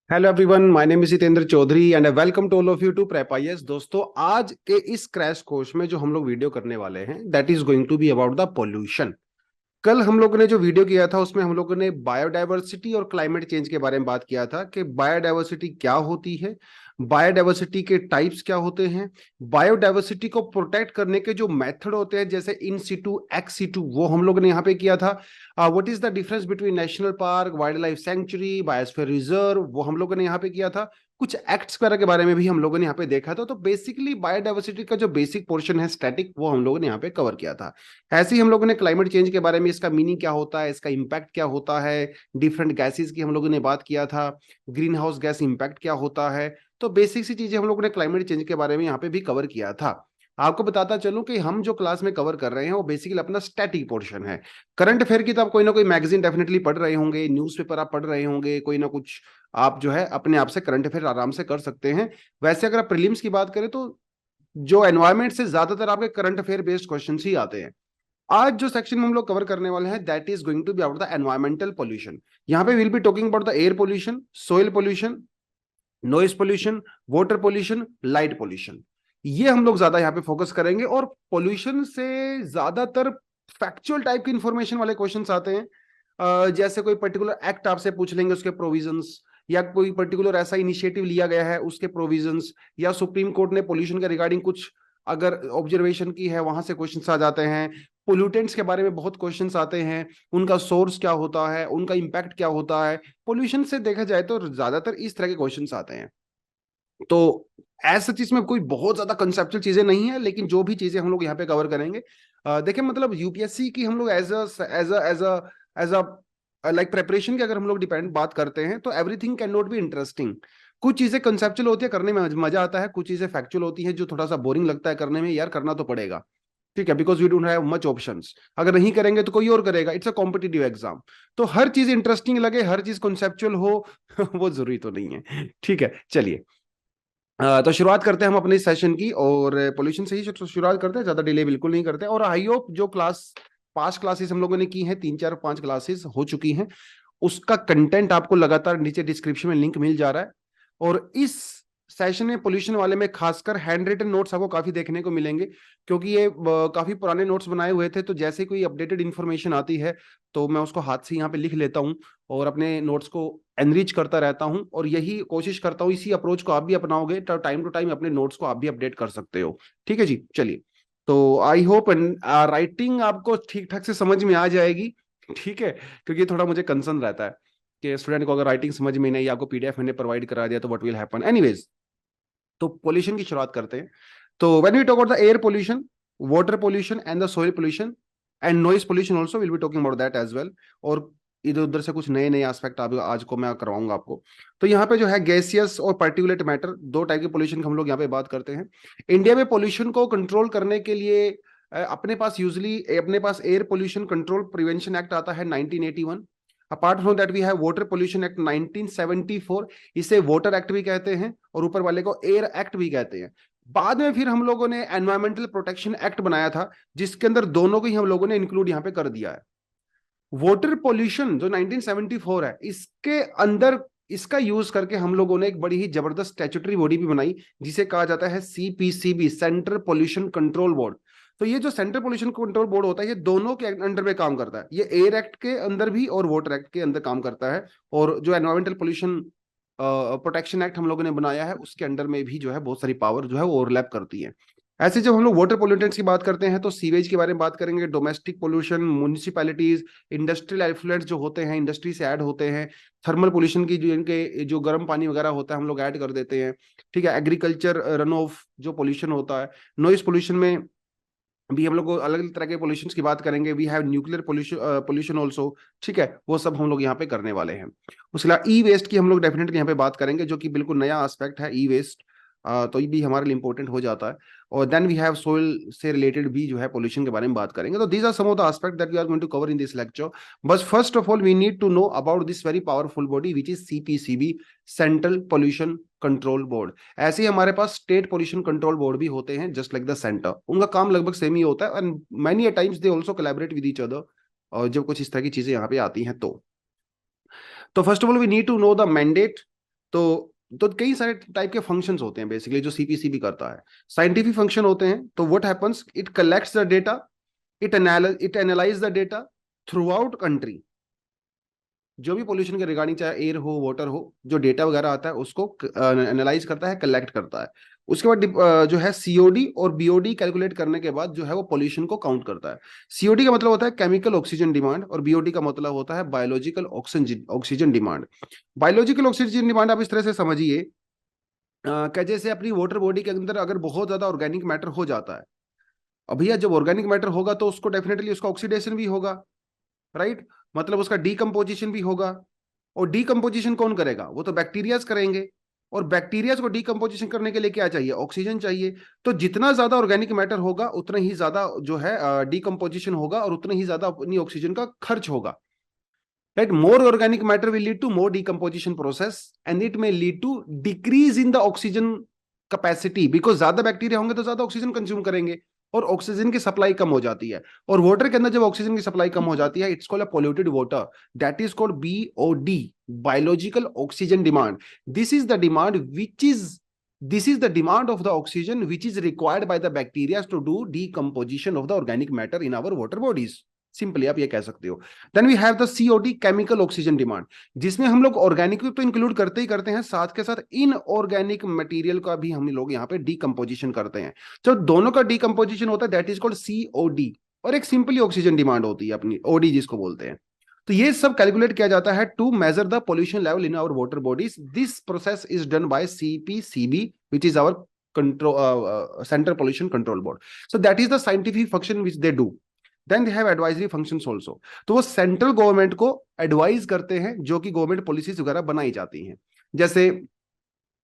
Hello everyone, my name is Jitendra Chaudhary and welcome to all of you to prep IAS. दोस्तों, आज के इस crash course में जो हम लोग वीडियो करने वाले हैं that is going to be about the pollution. कल हम लोगों ने जो वीडियो किया था उसमें हम लोगों ने बायोडायवर्सिटी और क्लाइमेट चेंज के बारे में बात किया था कि बायोडायवर्सिटी क्या होती है, बायोडायवर्सिटी के टाइप्स क्या होते हैं, बायोडायवर्सिटी को प्रोटेक्ट करने के जो मेथड होते हैं जैसे इन सिटू एक्स सिटू, वो हम लोगों ने यहाँ पे किया था। What is the difference between national park, wild life sanctuary, biosphere reserve, वो हम लोगों ने यहाँ पे किया था। कुछ एक्ट्स वगैरह के बारे में भी हम लोगों ने यहाँ पे देखा था। तो बेसिकली बायोडायवर्सिटी का जो बेसिक पोर्शन है स्टैटिक, वो हम लोगों ने यहाँ पे कवर किया था। ऐसे ही हम लोगों ने क्लाइमेट चेंज के बारे में, इसका मीनिंग क्या होता है, इसका इम्पैक्ट क्या होता है, डिफरेंट गैसेस की हम लोगों ने बात किया था, ग्रीन हाउस गैस इम्पैक्ट क्या होता है। तो बेसिक सी चीजें हम लोगों ने क्लाइमेट चेंज के बारे में यहाँ पे भी कवर किया था। आपको बताता चलूं कि हम जो क्लास में कवर कर रहे हैं वो बेसिकली अपना स्टैटिक पोर्शन है। करंट अफेयर की तो आप कोई ना कोई मैगजीन डेफिनेटली पढ़ रहे होंगे, न्यूज़पेपर आप पढ़ रहे होंगे, कोई ना कुछ आप जो है अपने आप से करंट अफेयर आराम से कर सकते हैं। वैसे अगर आप प्रीलिम्स की बात करें तो जो एनवायरमेंट से ज्यादातर आपके करंट अफेयर बेस्ड क्वेश्चन ही आते हैं। आज जो सेक्शन में हम लोग कवर करने वाले हैं that is going to be about the environmental pollution. यहाँ पे will be talking about the air pollution, soil pollution, noise pollution, water pollution, light pollution. ये हम लोग ज्यादा यहाँ पे फोकस करेंगे। और पोल्यूशन से ज्यादातर फैक्चुअल टाइप की इंफॉर्मेशन वाले क्वेश्चंस आते हैं। जैसे कोई पर्टिकुलर एक्ट आपसे पूछ लेंगे उसके प्रोविजंस, या कोई पर्टिकुलर ऐसा इनिशिएटिव लिया गया है उसके प्रोविजंस, या सुप्रीम कोर्ट ने पोल्यूशन के रिगार्डिंग कुछ अगर ऑब्जर्वेशन की है वहां से क्वेश्चंस आ जाते हैं। पोल्यूटेंट्स के बारे में बहुत क्वेश्चंस आते हैं, उनका सोर्स क्या होता है, उनका इम्पैक्ट क्या होता है। पोल्यूशन से देखा जाए तो ज्यादातर इस तरह के क्वेश्चंस आते हैं। तो ऐसा चीज में कोई बहुत ज्यादा कंसेप्चुअल चीजें नहीं है, लेकिन जो भी चीजें हम लोग यहाँ पे कवर करेंगे, देखिए मतलब यूपीएससी की हम लोग एज अ लाइक प्रेपरेशन की अगर हम लोग डिपेंड बात करते हैं तो everything can not be interesting. कुछ चीजें कंसेप्चुअल होती है, करने में मजा आता है, कुछ चीजें फैक्चुअल होती है जो थोड़ा सा बोरिंग लगता है करने में, यार करना तो पड़ेगा। ठीक है, because we don't have much options. अगर नहीं करेंगे तो कोई और करेगा, इट्स अ कॉम्पिटिटिव एग्जाम। तो हर चीज इंटरेस्टिंग लगे, हर चीज कंसेप्चुअल हो वो जरूरी तो नहीं है। ठीक है, चलिए। तो शुरुआत करते हैं हम अपने सेशन की, और पोल्यूशन से ही शुरुआत करते हैं, ज्यादा डिले बिल्कुल नहीं करते। और आई होप जो क्लास पास्ट क्लासेस हम लोगों ने की हैं, 3 4 5 क्लासेस हो चुकी हैं, उसका कंटेंट आपको लगातार नीचे डिस्क्रिप्शन में लिंक मिल जा रहा है। और इस सेशन में पोल्यूशन वाले में खासकर हैंड रिटन नोट्स आपको काफी देखने को मिलेंगे, क्योंकि ये काफी पुराने नोट्स बनाए हुए थे। तो जैसे कोई अपडेटेड इन्फॉर्मेशन आती है तो मैं उसको हाथ से यहाँ पे लिख लेता हूँ और अपने नोट्स को एनरिच करता रहता हूँ। और यही कोशिश करता हूँ, इसी अप्रोच को आप भी अपनाओगे तो टाइम टू टाइम अपने नोट्स को आप भी अपडेट कर सकते हो। ठीक है जी, चलिए। तो आई होप राइटिंग आपको ठीक ठाक से समझ में आ जाएगी। ठीक है, क्योंकि थोड़ा मुझे कंसर्न रहता है कि स्टूडेंट को अगर राइटिंग समझ में नहीं, आपको पीडीएफ मैंने प्रोवाइड करा दिया तो व्हाट विल हैपन एनीवेज। तो पोल्यूशन की शुरुआत करते हैं। तो when we talk about the air pollution, water pollution and the soil pollution and noise pollution also will be talking about that as well. और इधर उधर से कुछ नए नए एस्पेक्ट आज को मैं करवाऊंगा आपको। तो यहाँ पे जो है गैसियस और पार्टिकुलेट मैटर, दो टाइप के पोल्यूशन की हम लोग यहाँ पे बात करते हैं। इंडिया में पोल्यूशन को कंट्रोल करने के लिए अपने पास air pollution control prevention act आता है 1981। Apart from that we have water pollution act 1974, इसे वाटर एक्ट भी कहते हैं, और ऊपर वाले को एयर एक्ट भी कहते हैं। बाद में फिर हम लोगों ने एनवायरमेंटल प्रोटेक्शन एक्ट बनाया था, जिसके अंदर दोनों को ही हम लोगों ने इंक्लूड यहाँ पे कर दिया है। वाटर पोल्यूशन जो 1974 है, इसके अंदर इसका यूज करके हम लोगों ने एक बड़ी ही जबरदस्त स्टैट्यूटरी बॉडी भी बनाई, जिसे कहा जाता है CPCB, central pollution control board. तो ये जो सेंट्रल पोल्यूशन कंट्रोल बोर्ड होता है, ये दोनों के अंडर में काम करता है। ये एयर एक्ट के अंदर भी और वाटर एक्ट के अंदर काम करता है। और जो एनवायरमेंटल पोल्यूशन प्रोटेक्शन एक्ट हम लोगों ने बनाया है, उसके अंडर में भी जो है बहुत सारी पावर जो है वो ओवरलैप करती है। ऐसे जब हम लोग वाटर पोल्यूटेंट्स की बात करते हैं तो सीवेज के बारे में बात करेंगे, domestic pollution, municipalities, industrial effluents जो होते हैं, इंडस्ट्री से ऐड होते हैं, थर्मल पोल्यूशन की जो इनके जो गर्म पानी वगैरह होता है हम लोग ऐड कर देते हैं। ठीक है, एग्रीकल्चर रन ऑफ जो पोल्यूशन होता है, नॉइस पोल्यूशन में भी हम लोग को अलग अलग तरह के पोल्यूशन की बात करेंगे। We have nuclear pollution pollution also. ठीक है, वो सब हम लोग यहाँ पे करने वाले हैं। उसके अलावा ई वेस्ट की हम लोग डेफिनेटली यहाँ पे बात करेंगे, जो कि बिल्कुल नया एस्पेक्ट है ई वेस्ट। तो ये भी हमारे लिए इंपॉर्टेंट हो जाता है। और देन वी हैव सोइल से रिलेटेड भी जो है पोल्यूशन के बारे में बात करेंगे। तो these are some of the aspect that we are going to cover in this lecture. बस first of all we need to know about this very powerful body which is CPCB, central pollution control board. ऐसे ही हमारे पास state pollution control board भी होते हैं, just like the centre. उनका काम लगभग सेम ही होता है, and many a times they also collaborate with each other. और जब कुछ इस तरह की चीजें यहाँ पे आती हैं तो first of all we need to know the mandate, तो कई सारे टाइप के फंक्शंस होते हैं बेसिकली जो सीपीसीबी करता है। साइंटिफिक फंक्शन होते हैं, तो what happens, it collects the data, it analyse the data through out country. जो भी पोल्यूशन के रिगार्डिंग, चाहे एयर हो वाटर हो, जो डेटा वगैरह आता है उसको एनालाइज करता है, कलेक्ट करता है। उसके बाद जो है सीओडी और बीओडी कैलकुलेट करने के बाद जो है वो पोल्यूशन को काउंट करता है। सीओडी का मतलब होता है केमिकल ऑक्सीजन डिमांड, और बीओडी का मतलब होता है biological oxygen demand. Biological oxygen demand आप इस तरह से समझिए कि जैसे अपनी वाटर बॉडी के अंदर अगर बहुत ज्यादा ऑर्गेनिक मैटर हो जाता है, अब भैया जब ऑर्गेनिक मैटर होगा तो उसको डेफिनेटली उसका ऑक्सीडेशन भी होगा, राइट, मतलब उसका डीकम्पोजिशन भी होगा। और डीकम्पोजिशन कौन करेगा, वो तो बैक्टीरियाज करेंगे। और बैक्टीरियाज को डीकम्पोजिशन करने के लिए क्या चाहिए, ऑक्सीजन चाहिए। तो जितना ज्यादा ऑर्गेनिक मैटर होगा उतना ही ज्यादा जो है डीकम्पोजिशन होगा, और उतना ही ज्यादा अपनी ऑक्सीजन का खर्च होगा, right. More organic matter will lead to more decomposition process, and it may lead to decrease in the oxygen capacity, because ज्यादा बैक्टीरिया होंगे तो ज्यादा ऑक्सीजन कंज्यूम करेंगे, और ऑक्सीजन की सप्लाई कम हो जाती है। और वाटर के अंदर जब ऑक्सीजन की सप्लाई कम हो जाती है, it's called a polluted water, that is called BOD, biological oxygen demand. This is the demand which is this is the demand of the oxygen which is required by the bacteria to do decomposition of the organic matter in our water bodies, simply आप ये कह सकते हो। Then we have the COD, chemical oxygen demand, जिसमें हम लोग organic तो include करते ही करते हैं, साथ के साथ इनऑर्गेनिक मटेरियल का भी हम लोग यहाँ पे डीकम्पोजिशन करते हैं। तो दोनों का डीकम्पोजिशन होता है, दैट इज कॉल्ड सीओडी। और एक सिंपली ऑक्सीजन डिमांड होती है अपनी, ओडी जिसको बोलते हैं। तो ये सब कैलकुलेट किया जाता है to measure the pollution level in our water bodies. This process is done by CPCB, which is our control central pollution control board. So that is the scientific function which they do. Then they have advisory functions also, तो वो central government को advise करते हैं, जो कि government policies वगैरह बनाई जाती हैं जैसे।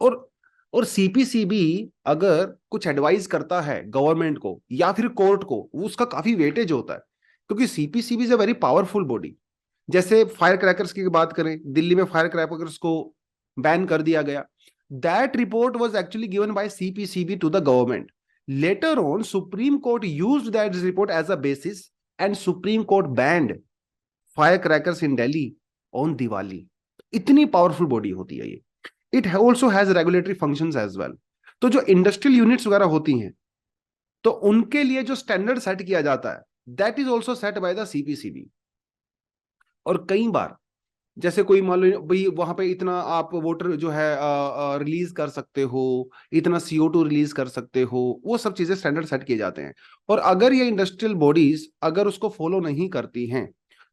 और और सीपीसीबी अगर कुछ एडवाइस करता है गवर्नमेंट को या फिर कोर्ट को, वो उसका काफी वेटेज होता है, क्योंकि CPCB is a very powerful body. जैसे फायर क्रैकर्स की बात करें, दिल्ली में फायर क्रैकर्स को बैन कर दिया गया। That report was actually given by CPCB to the government. Later on supreme court used that report as a basis, and supreme court banned fire crackers in Delhi on Diwali. इतनी powerful body होती है ये। It also has regulatory functions as well. तो जो industrial units वगैरह होती हैं, तो उनके लिए जो स्टैंडर्ड सेट किया जाता है, that is also set by the CPCB. और कई बार जैसे कोई मान लो भाई वहां पे इतना आप वाटर जो है रिलीज कर सकते हो, इतना CO2 रिलीज कर सकते हो, वो सब चीजें स्टैंडर्ड सेट किए जाते हैं। और अगर ये इंडस्ट्रियल बॉडीज अगर उसको फॉलो नहीं करती हैं,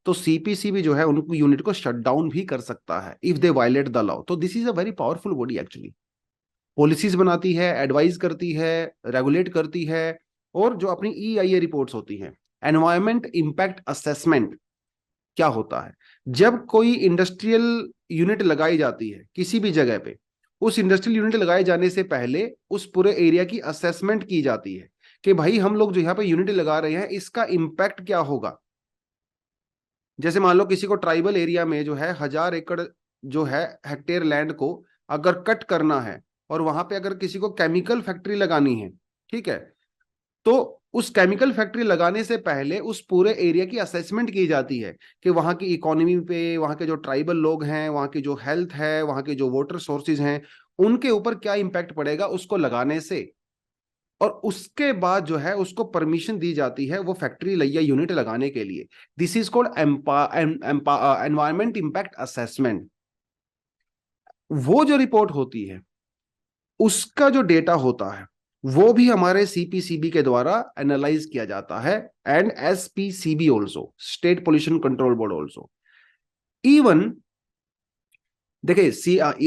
तो सीपीसीबी जो है उनको यूनिट को शट डाउन भी कर सकता है if they violate the law. तो this is a very powerful body actually. Policies बनाती है, एडवाइज करती है, रेगुलेट करती है। और जो अपनी EIA रिपोर्ट्स होती हैं, एनवायरमेंट इंपैक्ट असेसमेंट, क्या होता है जब कोई इंडस्ट्रियल यूनिट लगाई जाती है किसी भी जगह पे, उस इंडस्ट्रियल यूनिट लगाए जाने से पहले उस पूरे एरिया की असेसमेंट की जाती है कि भाई हम लोग जो यहाँ पे यूनिट लगा रहे हैं इसका इंपैक्ट क्या होगा। जैसे मान लो किसी को ट्राइबल एरिया में जो है 1000 एकड़ जो है हेक्टेयर लैंड को अगर कट करना है, और वहां पे अगर किसी को केमिकल फैक्ट्री लगानी है, ठीक है, तो उस केमिकल फैक्ट्री लगाने से पहले उस पूरे एरिया की असेसमेंट की जाती है कि वहां की इकोनॉमी पे, वहां के जो ट्राइबल लोग हैं, वहां की जो हेल्थ है, वहां के जो वाटर सोर्सेज हैं, उनके ऊपर क्या इंपैक्ट पड़ेगा उसको लगाने से। और उसके बाद जो है उसको परमिशन दी जाती है वो फैक्ट्री या यूनिट लगाने के लिए। This is called environment impact assessment. वो जो रिपोर्ट होती है, उसका जो डेटा होता है, वो भी हमारे सीपीसीबी के द्वारा एनालाइज किया जाता है, and SPCB also, state pollution control board also. Even देखिए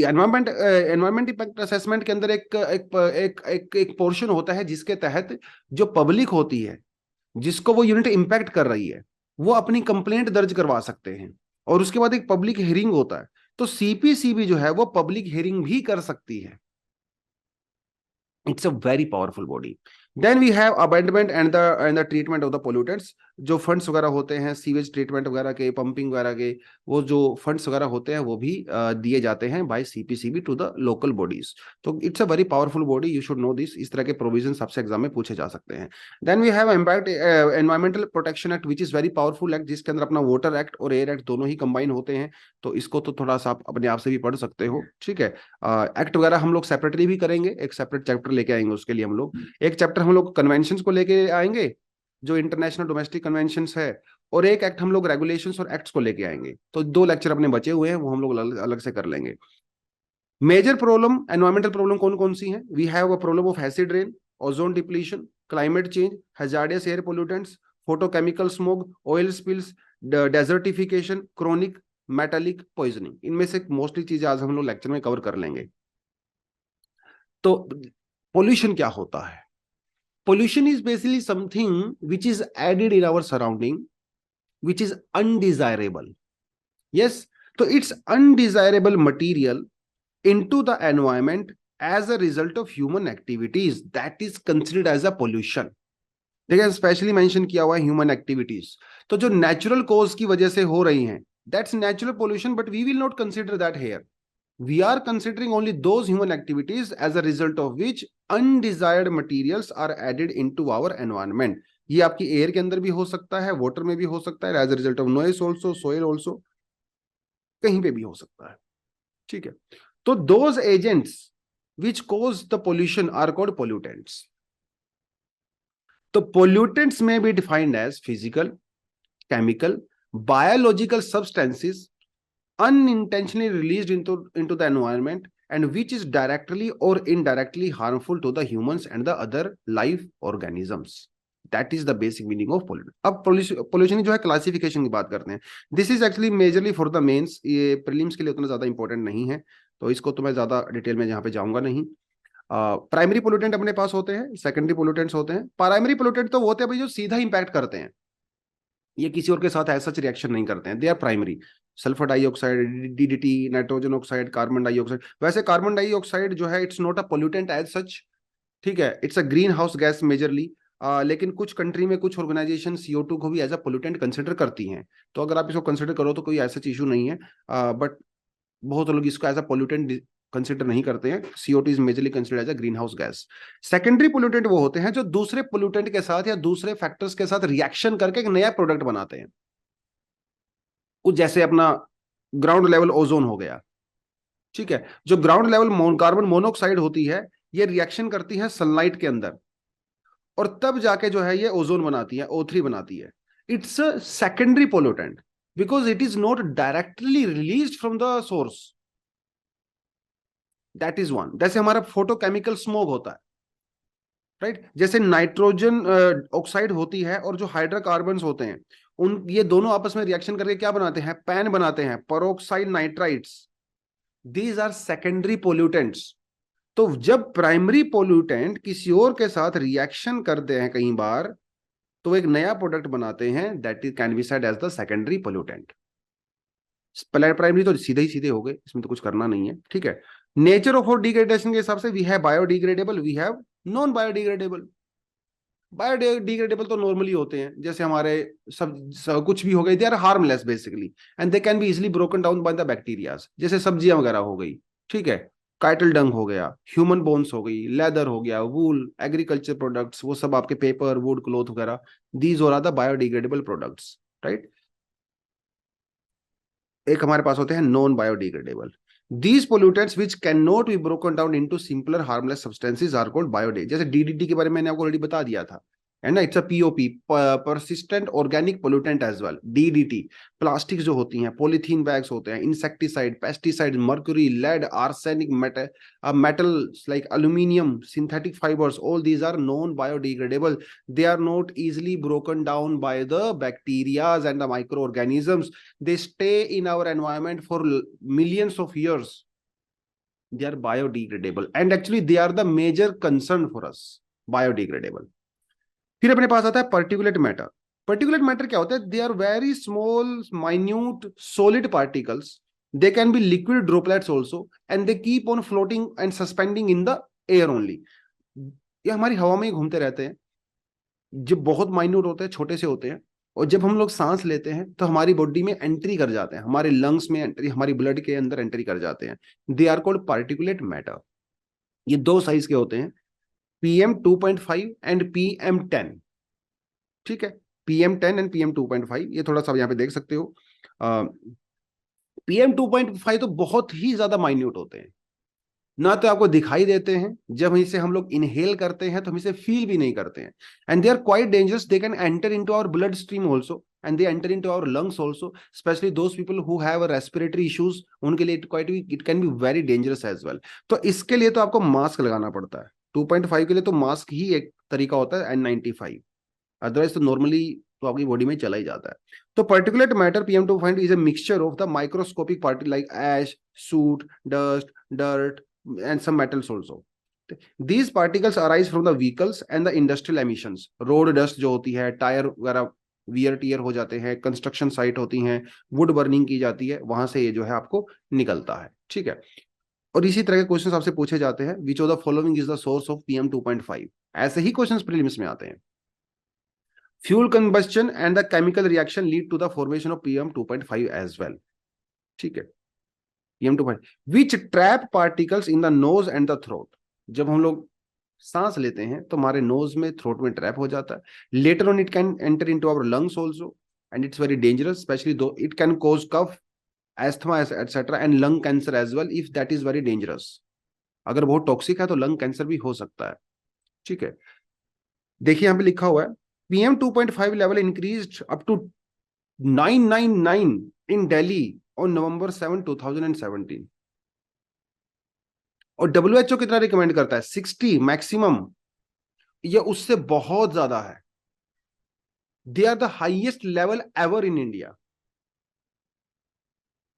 एनवायरमेंट इंपैक्ट असेसमेंट के अंदर एक पोर्शन होता है जिसके तहत जो पब्लिक होती है जिसको वो यूनिट इंपैक्ट कर रही है, वो अपनी कंप्लेंट दर्ज करवा सकते हैं। और उसके बाद एक पब्लिक हियरिंग होता है, तो सीपीसीबी जो है वो पब्लिक हियरिंग भी कर सकती है। It's a very powerful body. Then we have abandonment and the treatment of the pollutants. जो फंड्स वगैरह होते हैं सीवेज ट्रीटमेंट वगैरह के, पंपिंग वगैरह के, वो जो फंड्स वगैरह होते हैं वो भी दिए जाते हैं by CPCB to the local bodies. तो it's a very powerful body, you should know this. इस तरह के प्रोविजन सबसे एग्जाम में पूछे जा सकते हैं। Then we have impact environmental protection act which is very powerful act, जिसके अंदर अपना वाटर एक्ट और एयर एक्ट दोनों ही कंबाइन होते हैं। तो इसको तो थोड़ा सा आप अपने आप से भी पढ़ सकते हो, ठीक है। एक्ट वगैरह हम लोग सेपरेटली भी करेंगे, एक सेपरेट चैप्टर लेके आएंगे उसके लिए हम लोग। एक चैप्टर हम लोग कन्वेंशन को लेके आएंगे, जो इंटरनेशनल डोमेस्टिक कन्वेंशन है, और एक एक्ट हम लोग रेगुलेशंस और एक्ट्स को लेके आएंगे। तो 2 लेक्चर अपने बचे हुए हैं, वो हम लोग अलग, अलग से कर लेंगे। मेजर प्रॉब्लम, एनवायरमेंटल प्रॉब्लम कौन कौन सी हैं? We have a problem of acid rain, ozone depletion, climate change, hazardous air pollutants, photochemical smoke, oil spills, desertification, chronic metallic poisoning. इनमें से मोस्टली चीजें आज हम लोग लेक्चर में कवर कर लेंगे। तो पोल्यूशन क्या होता है? Pollution is basically something which is added in our surrounding, which is undesirable. Yes, so it's undesirable material into the environment as a result of human activities, that is considered as a pollution. देखिए specially mention किया हुआ है human activities. तो जो natural cause की वजह से हो रही हैं, that's natural pollution, but we will not consider that here. We are considering only those human activities as a result of which undesired materials are added into our environment. ये आपकी air के अंदर भी हो सकता है, वाटर में भी हो सकता है, as a result of noise also, soil also, कहीं पे भी हो सकता है, ठीक है। तो those agents which cause the pollution are called pollutants. तो pollutants may be defined as physical, chemical, biological substances unintentionally released into the environment and which is directly or indirectly harmful to the humans and the other life organisms. That is the basic meaning of pollution. अब pollution जो है classification की बात करते हैं। This is actually majorly for the mains, ये prelims के लिए उतना ज्यादा इंपॉर्टेंट नहीं है, तो इसको तो मैं ज्यादा डिटेल में यहाँ पे जाऊंगा नहीं। प्राइमरी पोल्यूटेंट अपने पास होते हैं, सेकेंडरी पोल्यूटेंट्स होते हैं। प्राइमरी पोल्यूटेंट तो वो होते हैं भाई जो सीधा इंपैक्ट करते हैं, ये किसी और के साथ ऐसा रिएक्शन नहीं करते हैं, they are primary. Sulphur dioxide, DDT, nitrogen oxide, carbon dioxide. वैसे कार्बन डाइऑक्साइड जो है it's not a pollutant as such, ठीक है, it's a greenhouse gas majorly. लेकिन कुछ कंट्री में कुछ ऑर्गेनाइजेशन CO2 को भी एज अ पोल्यूटेंट कंसिडर करती हैं। तो अगर आप इसको कंसिडर करो तो कोई ऐसा इशू नहीं है, बट बहुत लोग इसको एज अ पोल्यूटेंट कंसिडर नहीं करते हैं। CO2 is majorly considered as a greenhouse gas. Secondary pollutant वो होते हैं जो दूसरे पोल्यूटेंट के साथ या दूसरे फैक्टर्स के साथ रिएक्शन करके एक नया प्रोडक्ट बनाते हैं। कुछ जैसे अपना ग्राउंड लेवल ओजोन हो गया, ठीक है। जो ग्राउंड लेवल कार्बन मोनोऑक्साइड होती है, ये रिएक्शन करती है सनलाइट के अंदर, और तब जाके जो है ये ओजोन बनाती है, O3 बनाती है। It's a secondary pollutant because it is not directly release from the source. That is one. जैसे हमारा फोटोकेमिकल स्मोक होता है, राइट, जैसे नाइट्रोजन ऑक्साइड होती है और जो हाइड्रोकार्बन्स होते हैं, उन ये दोनों आपस में रिएक्शन करके क्या बनाते हैं? पैन बनाते हैं, peroxide nitrites. These are secondary pollutants. तो जब प्राइमरी पोल्यूटेंट किसी और के साथ रिएक्शन करते हैं कई बार, तो एक नया प्रोडक्ट बनाते हैं, that is can be said as the secondary pollutant. Primary तो सीधे ही सीधे हो गए, इसमें तो कुछ करना नहीं है, ठीक है। नेचर ऑफ और डिग्रेडेशन के हिसाब से we have biodegradable, we have non biodegradable. Biodegradable तो नॉर्मली होते हैं, जैसे हमारे सब कुछ भी हो गए, they are harmless basically and they can be easily broken down by the bacterias. जैसे सब्जियां वगैरह हो गई, ठीक है, काइटल डंग हो गया, ह्यूमन बोन्स हो गई, लेदर हो गया, वूल, एग्रीकल्चर प्रोडक्ट्स, वो सब आपके पेपर, वुड, क्लोथ वगैरह, दीज और are the biodegradable products, right. एक हमारे पास होते हैं non biodegradable. These pollutants which cannot be broken down into simpler harmless substances are called biodegradable। जैसे DDT के बारे में मैंने आपको ऑलरेडी बता दिया था, है ना, it's a POP, persistent organic pollutant as well। DDT plastic जो होती हैं, पॉलीथीन बैग्स होते हैं, insecticide, pesticide, mercury, lead, arsenic, metals like aluminium, synthetic fibers, all these are non biodegradable। They are not easily broken down by the bacteria and the microorganisms। They stay in our environment for millions of years। They are biodegradable and actually they are the major concern for us, biodegradable। फिर अपने पास आता है particulate matter. Particulate matter क्या होता है? They are very small minute solid particles, they can be liquid droplets also and they keep on floating and suspending in the air only. ये हमारी हवा में ही घूमते रहते हैं, जो बहुत माइन्यूट होते हैं, छोटे से होते हैं, और जब हम लोग सांस लेते हैं तो हमारी बॉडी में एंट्री कर जाते हैं, हमारे लंग्स में एंट्री, हमारी ब्लड के अंदर एंट्री कर जाते हैं। They are called particulate matter. ये दो साइज के होते हैं, PM2.5 एंड PM10। ठीक है, PM10 एंड PM2.5, ये थोड़ा सा यहाँ पे देख सकते हो। PM2.5 तो बहुत ही ज्यादा माइन्यूट होते हैं, ना तो आपको दिखाई देते हैं, जब इसे हम लोग इनहेल करते हैं तो हम इसे फील भी नहीं करते हैं। And they are quite dangerous, they can enter into our blood stream also and they enter into our lungs also, specially those people who have respiratory issues, उनके लिए it can be very dangerous as well. तो इसके लिए तो आपको mask लगाना पड़ता है। 2.5 के लिए तो मास्क ही एक तरीका होता है N95, अदरवाइज तो नॉर्मली तो आपकी बॉडी में चला ही जाता है। तो particulate matter PM2.5 is a mixture of the microscopic particle like ash, soot, dust, dirt, and some metals also. These particles arise from the vehicles and the industrial emissions. Road dust जो होती है, tyre वगैरह wear tier हो जाते हैं, construction site होती हैं, would burning की जाती है, वहां से ये जो है आपको निकलता है। ठीक है, और इसी तरह के क्वेश्चन आपसे पूछे जाते हैं, which of the following is the source of PM2.5। ऐसे ही क्वेश्चन प्रीलिम्स में आते हैं। Fuel combustion and the chemical reaction lead to the formation of PM2.5 as well. ठीक है, PM2.5 which trap particles in the nose and the throat. जब हम लोग सांस लेते हैं तो हमारे नोज में, थ्रोट में ट्रैप हो जाता है। Later on it can enter into our lungs also and it's very dangerous, specially though it can cause cough, asthma etcetera and lung cancer as well if that is very dangerous. अगर बहुत toxic है तो lung cancer भी हो सकता है। ठीक है, देखिए यहाँ पे लिखा हुआ है PM2.5 level increased up to 999 in Delhi on November 7, 2017। और WHO कितना रिकमेंड करता है? 60 मैक्सिमम, ये उससे बहुत ज्यादा है। They are the highest level ever in India.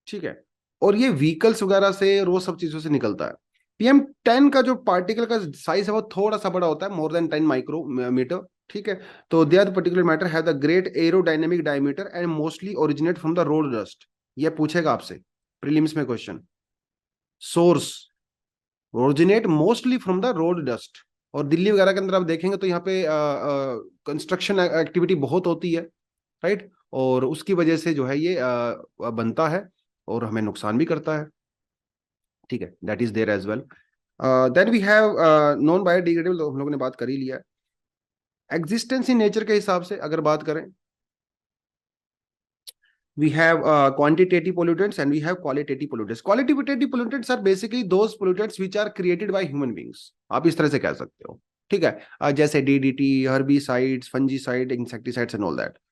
ठीक है, और ये व्हीकल्स वगैरह से और वो सब चीजों से निकलता है। PM10 का जो पार्टिकल का साइज है वो थोड़ा सा बड़ा होता है, मोर देन 10 माइक्रोमीटर। ठीक है, तो they are particular matter have the great aerodynamic diameter and mostly originate from the road dust. ये पूछेगा आपसे प्रीलिम्स में question. Source originate mostly from the road dust. और दिल्ली वगैरह के अंदर आप देखेंगे तो यहाँ पे कंस्ट्रक्शन एक्टिविटी बहुत होती है, राइट, और उसकी वजह से जो है ये बनता है और हमें नुकसान भी करता है। ठीक है, that is there as well. Then we have non biodegradable, हम लोगों ने बात कर ही लिया। एग्जिस्टेंस इन नेचर के हिसाब से अगर बात करें, we have quantitative pollutants and we have qualitative pollutants. Qualitative pollutants are basically those pollutants which are created by human beings, आप इस तरह से कह सकते हो। ठीक है, जैसे DDT, herbicides, fungicide, insecticides and all that.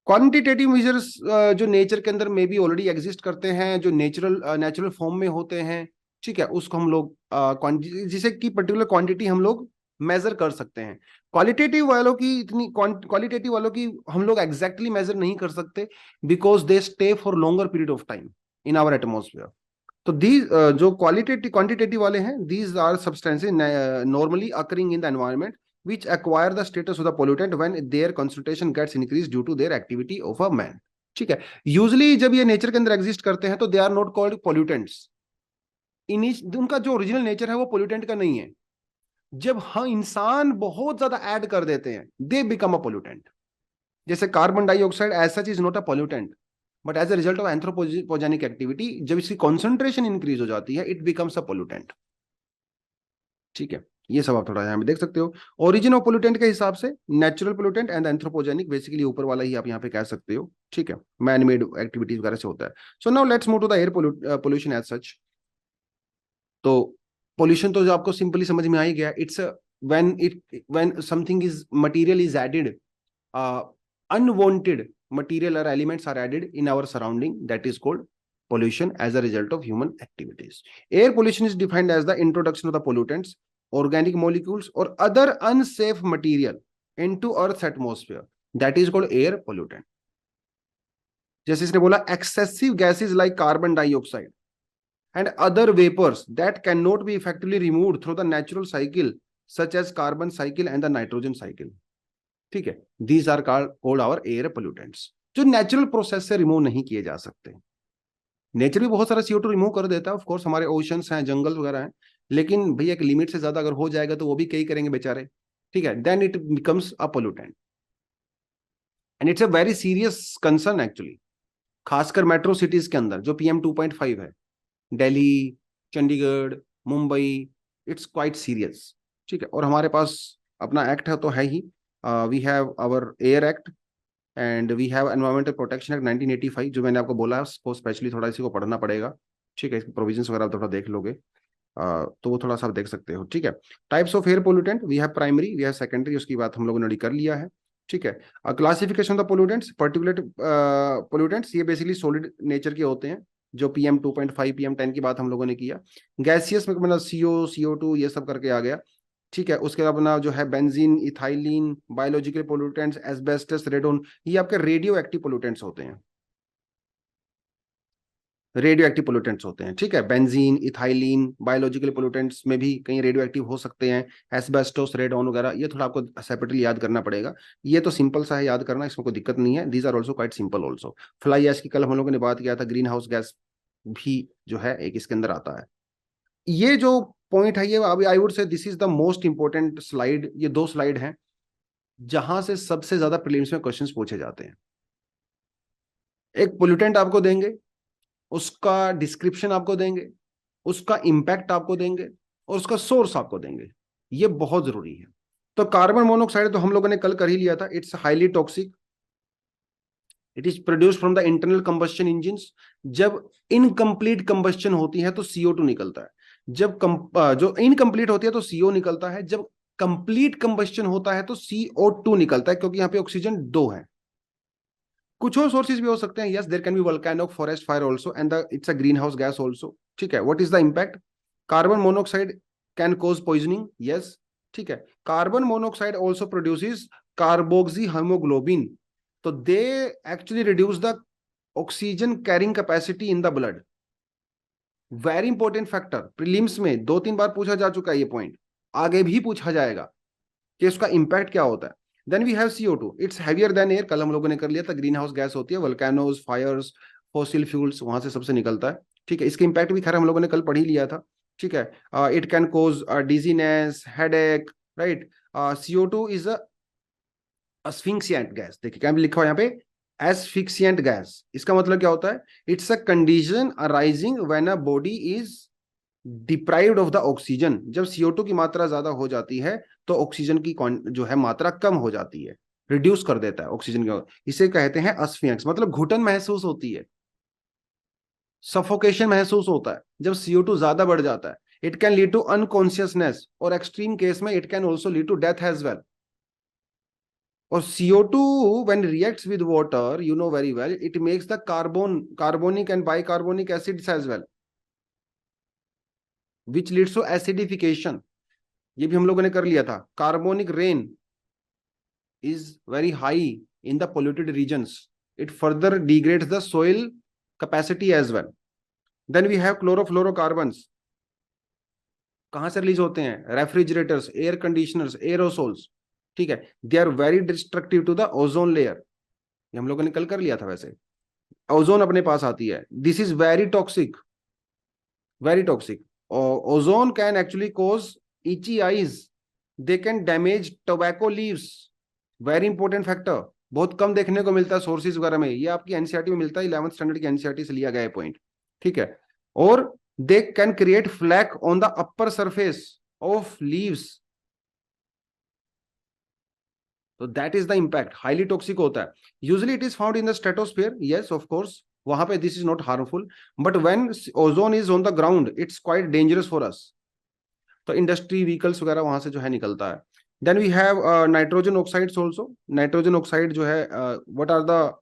Quantitative measures जो नेचर के अंदर में भी ऑलरेडी एग्जिस्ट करते हैं, जो नेचुरल फॉर्म में होते हैं, ठीक है, उसको हम लोग जिसे की पर्टिकुलर क्वांटिटी हम लोग मेजर कर सकते हैं। क्वालिटेटिव वालों की हम लोग एग्जैक्टली मेजर नहीं कर सकते, because they stay for longer period of time in our atmosphere. तो दीज जो क्वांटिटेटिव वाले हैं, these are substances normally occurring in the environment which acquire the status of the pollutant when their concentration gets increased due to their activity of a man। ठीक है, usually जब ये nature के अंदर exist करते हैं तो they are not called pollutants. उनका जो ओरिजिनल नेचर है वो पोल्यूटेंट का नहीं है। जब हम इंसान बहुत ज्यादा ऐड कर देते हैं, दे बिकम अ पोल्यूटेंट। जैसे carbon dioxide as such is not a pollutant, but as a result of anthropogenic activity, जब इसकी कॉन्सेंट्रेशन इंक्रीज हो जाती है, इट बिकम्स अ पोल्यूटेंट। ठीक है, ये सब आप थोड़ा यहाँ पे देख सकते हो। ओरिजिन ऑफ पोल्यूटेंट के हिसाब से natural pollutant and anthropogenic, basically ऊपर वाला ही आप यहाँ पे कह सकते हो। ठीक है, मैन मेड एक्टिविटीज वगैरह से होता है। So now let's move to the air pollution as such. तो पोल्यूशन तो जो आपको सिंपली समझ में आ ही गया, it's when something is material is added, unwanted material or elements are added in our surrounding, that is called pollution as a result of human activities. Air pollution is defined as the introduction of the pollutants, organic molecules or other unsafe material into earth's atmosphere, that is called air pollutant। जैसे इसने बोला excessive gases like carbon dioxide and other vapors that cannot be effectively removed through the natural cycle such as carbon cycle and the nitrogen cycle। ठीक है, these are called our air pollutants, जो natural process से remove नहीं किए जा सकते। Nature भी बहुत सारा CO2 रिमूव कर देता है, ऑफ कोर्स, हमारे ओशंस हैं, जंगल वगैरह हैं, लेकिन भैया एक लिमिट से ज्यादा अगर हो जाएगा तो वो भी कई करेंगे बेचारे। ठीक है, then it becomes a pollutant. And it's a very serious concern actually, खासकर मेट्रो सिटीज के अंदर जो PM 2.5 है, Delhi, Chandigarh, Mumbai, it's quite serious. ठीक है, और हमारे पास अपना एक्ट है तो है ही, we have our air act and we have environmental protection act 1985, जो मैंने आपको बोला उसको स्पेशली थोड़ा इसी को पढ़ना पड़ेगा। ठीक है, इसके प्रोविजंस वगैरह आप थोड़ा देख लोगे, तो वो थोड़ा सा आप देख सकते हो। ठीक है, types of air pollutant, we have primary, we have secondary, उसकी बात हम लोगों ने already कर लिया है। ठीक है, classification of pollutants, particular pollutants ये बेसिकली सॉलिड नेचर के होते हैं, जो PM 2.5 PM 10 की बात हम लोगों ने किया। गैसियस में मतलब CO2 ये सब करके आ गया। ठीक है, उसके अलावा जो है benzene, ethylene, biological pollutants, asbestos, radon, ये आपके रेडियो एक्टिव पोल्यूटेंट्स होते हैं, रेडियो एक्टिव पोल्यूटेंट्स होते हैं। ठीक है, बेंजीन, इथाइलिन, बायोलॉजिकल पोल्यूटेंट्स में भी कहीं रेडियो एक्टिव हो सकते हैं, एस्बेस्टोस, रेडॉन वगैरह, ये थोड़ा आपको सेपरेटली याद करना पड़ेगा। ये तो सिंपल सा है याद करना, इसमें कोई दिक्कत नहीं है, these are also quite simple also. Fly ash की कल हम लोगों ने बात किया था, ग्रीन हाउस गैस भी जो है एक इसके अंदर आता है। ये जो पॉइंट है, ये अभी I would say this is the most important slide, ये दो स्लाइड हैं जहां से सबसे ज्यादा प्रीलिम्स में क्वेश्चंस पूछे जाते हैं। एक पोल्यूटेंट आपको देंगे, उसका डिस्क्रिप्शन आपको देंगे, उसका इंपैक्ट आपको देंगे, और उसका सोर्स आपको देंगे। ये बहुत जरूरी है। तो कार्बन मोनोऑक्साइड तो हम लोगों ने कल कर ही लिया था, it's highly toxic, it is produce from the internal combustion engine. जब इनकम्प्लीट कंबस्शन होती है तो CO2 निकलता है, जब जो इनकम्प्लीट होती है तो CO निकलता है, जब कंप्लीट कंबस्शन होता है तो CO2 निकलता है, क्योंकि यहाँ पे ऑक्सीजन दो है। कुछ और सोर्सेज भी हो सकते हैं, yes there can be volcano forest fire also and it's a greenhouse gas also. ठीक है, what is the impact? Carbon monoxide can cause poisoning, yes. ठीक है, carbon monoxide also produces carboxyhaemoglobin, तो they actually reduce the oxygen carrying capacity in the blood. Very important factor, prelims में 2-3 बार पूछा जा चुका है ये पॉइंट, आगे भी पूछा जाएगा कि इसका इंपैक्ट क्या होता है। Then we have CO2, it's heavier than air, कल हम लोगों ने कर लिया था, ग्रीन हाउस गैस होती है, वोल्केनोज, फायर्स, फॉसिल फ्यूल्स, वहां से सबसे निकलता है। ठीक है, इसके इंपैक्ट भी खैर हम लोगों ने कल पढ़ ही लिया था। ठीक है, it can cause dizziness, headache, right. CO2 इज अ asfixiant गैस, देखिए क्या भी लिखा हुआ यहाँ पे, एसफिक्सियंट गैस, इसका मतलब क्या होता है? It's a condition arising when a body is deprived of the oxygen. जब CO2 की मात्रा ज्यादा हो जाती है तो ऑक्सीजन की जो है मात्रा कम हो जाती है, रिड्यूस कर देता है ऑक्सीजन की, इसे कहते हैं अस्फियक्स, मतलब घुटन महसूस होती है, सफोकेशन महसूस होता है जब CO2 ज्यादा बढ़ जाता है। It can lead to unconsciousness, और एक्सट्रीम केस में it can also lead to death as well. और CO2 when reacts with water, you know very well, it makes the carbonic and bicarbonic acids as well, which leads to acidification। ये भी हम लोगों ने कर लिया था। Carbonic rain is very high in the polluted regions, it further degrades the soil capacity as well। Then we have chlorofluorocarbons, कहाँ से रिलीज होते हैं? Refrigerators, air conditioners, aerosols. ठीक है, they are very destructive to the ozone layer, ये हम लोगों ने कल कर लिया था। वैसे ओजोन अपने पास आती है, this is very toxic, very toxic. Ozone can actually cause itchy eyes, they can damage tobacco leaves, very important factor, बहुत कम देखने को मिलता है सोर्सेज वगैरह में, ये आपकी एनसीईआरटी में मिलता है, 11th स्टैंडर्ड की एनसीईआरटी से लिया गया है पॉइंट। ठीक है, और they can create fleck on the upper surface of leaves, तो that is the impact, highly toxic होता है। Usually it is found in the stratosphere, yes of course, वहां पे this is not harmful, but when ozone is on the ground it's quite dangerous for us. तो industry vehicles वगैरह वहां से जो है निकलता है। Then we have nitrogen oxides also, nitrogen oxide जो है, what are the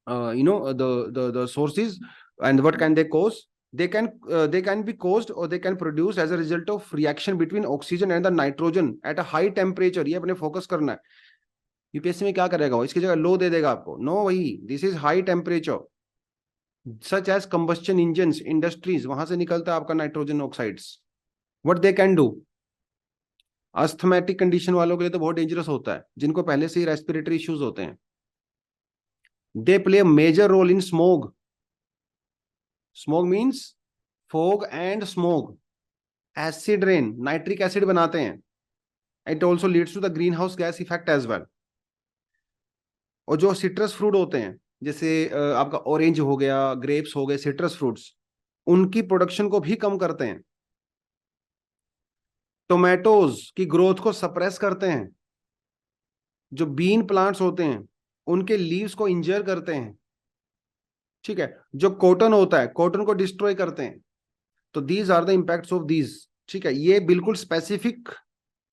the sources and what can they cause? They can be caused or they can produce as a result of reaction between oxygen and the nitrogen at a high temperature। ये अपने focus करना है, UPSC में क्या करेगा वो, इसकी जगह लो दे देगा आपको, नो वही, this is high temperature, such as combustion engine, industries, वहां से निकलता है आपका nitrogen oxides. What they can do, asthmatic condition वालों के लिए तो बहुत डेंजरस होता है, जिनको पहले से ही रेस्पिरेटरी इश्यूज होते हैं। They play major role in smog, smog means fog and smog, acid rain, nitric acid बनाते हैं, it also leads to the greenhouse gas effect as well. और जो सिट्रस फ्रूट होते हैं, जैसे आपका ऑरेंज हो गया, ग्रेप्स हो गए, सिट्रस फ्रूट्स, उनकी प्रोडक्शन को भी कम करते हैं। टोमेटोज की ग्रोथ को सप्रेस करते हैं। जो बीन प्लांट्स होते हैं उनके लीव्स को इंजर करते हैं। ठीक है, जो कॉटन होता है कॉटन को डिस्ट्रॉय करते हैं। तो these are the impacts of these. ठीक है, ये बिल्कुल स्पेसिफिक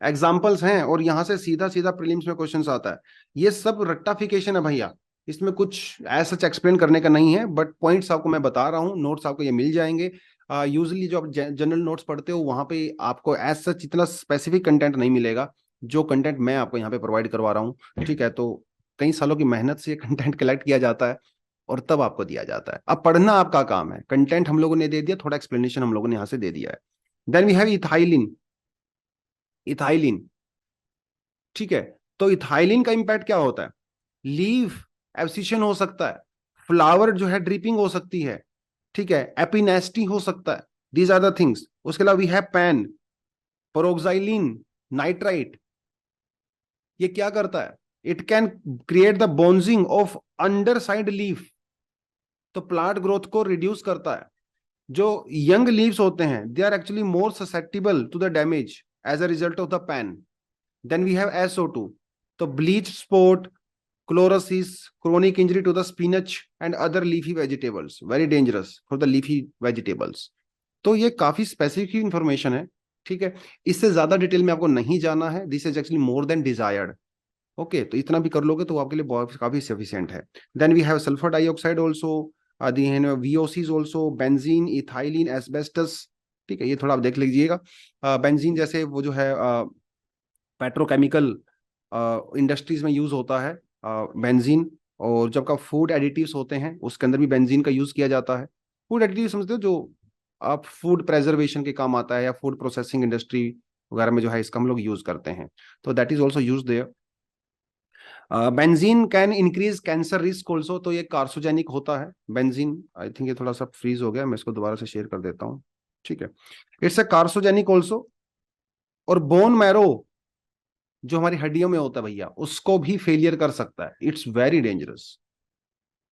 एग्जाम्पल्स हैं और यहां से सीधा सीधा प्रीलिम्स में क्वेश्चन आता है। ये सब रट्टाफिकेशन है भैया, इसमें कुछ ऐसा सच एक्सप्लेन करने का नहीं है, बट पॉइंट्स आपको मैं बता रहा हूँ, नोट्स आपको ये मिल जाएंगे। यूजली जो आप जनरल नोट्स पढ़ते हो वहां पे आपको एज सच इतना स्पेसिफिक कंटेंट नहीं मिलेगा जो कंटेंट मैं आपको यहाँ पे प्रोवाइड करवा रहा हूँ। ठीक है, तो कई सालों की मेहनत से ये कंटेंट कलेक्ट किया जाता है और तब आपको दिया जाता है। अब पढ़ना आपका काम है, कंटेंट हम लोगों ने दे दिया, थोड़ा एक्सप्लेनेशन हम लोगों ने यहाँ से दे दिया है। Then we have ethylene. Ethylene, ठीक है, तो इथाइलिन का इंपैक्ट क्या होता है? लीफ एब्सिशन हो सकता है, फ्लावर जो है ड्रिपिंग हो सकती है, ठीक है, एपिनेस्टी हो सकता है। These are the things. उसके अलावा we have PAN, peroxyacyl, nitrite. ये क्या करता है? It can create the bronzing of underside leaf, तो प्लांट ग्रोथ को रिड्यूस करता है। जो यंग लीव्स होते हैं they are actually more susceptible to the damage as a result of the PAN. Then we have SO2, तो bleach spot, chlorosis, chronic injury to the spinach and other leafy vegetables, very dangerous for the leafy vegetables। तो ये काफी specific information है। ठीक है, इससे ज्यादा detail में आपको नहीं जाना है, this is actually more than desired. Okay, तो इतना भी कर लोगे तो आपके लिए बहुत काफी सफिशिएंट है। Then we have sulphur dioxide also, VOCs also, benzene, ethylene, asbestos. ठीक है, ये थोड़ा आप देख लीजिएगा। बेंजीन जैसे वो जो है पेट्रोकेमिकल इंडस्ट्रीज में यूज होता है बेंजीन। और जब का फूड एडिटिव्स होते हैं उसके अंदर भी बेंजीन का यूज किया जाता है। फूड एडिटिव समझते हो, जो आप फूड प्रेजर्वेशन के काम आता है या फूड प्रोसेसिंग इंडस्ट्री वगैरह में जो है इसका हम लोग यूज करते हैं, तो that is also use their. Benzene can increase cancer risk also, तो ये कार्सोजेनिक होता है बेंजीन। आई थिंक ये थोड़ा सा फ्रीज हो गया, मैं इसको दोबारा से शेयर कर देता हूँ। ठीक है, इट्स ए कार्सोजेनिक ऑल्सो। और बोन मैरो जो हमारी हड्डियों में होता है भैया, उसको भी फेलियर कर सकता है, इट्स वेरी डेंजरस।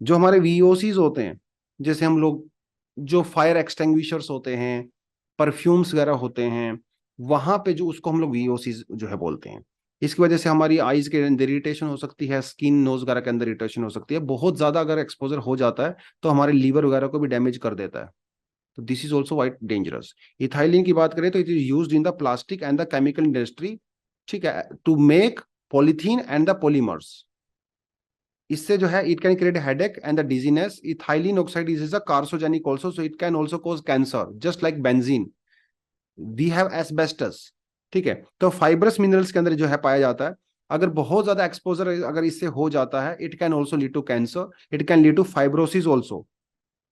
जो हमारे VOCs होते हैं, जैसे हम लोग जो फायर एक्सटिंग्विशर्स होते हैं, परफ्यूम्स वगैरह होते हैं, वहां पे जो उसको हम लोग VOCs जो है बोलते हैं। इसकी वजह से हमारी आईज के अंदर इरिटेशन हो सकती है, स्किन नोज वगैरह के अंदर इरिटेशन हो सकती है। बहुत ज्यादा अगर एक्सपोजर हो जाता है तो हमारे लीवर वगैरह को भी डैमेज कर देता है। तो this is also quite dangerous. Ethylene की बात करें तो it is use in the plastic and the chemical industry. ठीक है, to make polythene and the polymers. इससे जो है it can create headache and the dizziness. Ethylene oxide is a carcinogenic also, so it can also cause cancer just like benzene. We have asbestos. ठीक है, तो fibrous minerals के अंदर जो है पाया जाता है। अगर बहुत ज्यादा एक्सपोजर अगर इससे हो जाता है, it can also lead to cancer, it can lead to fibrosis also.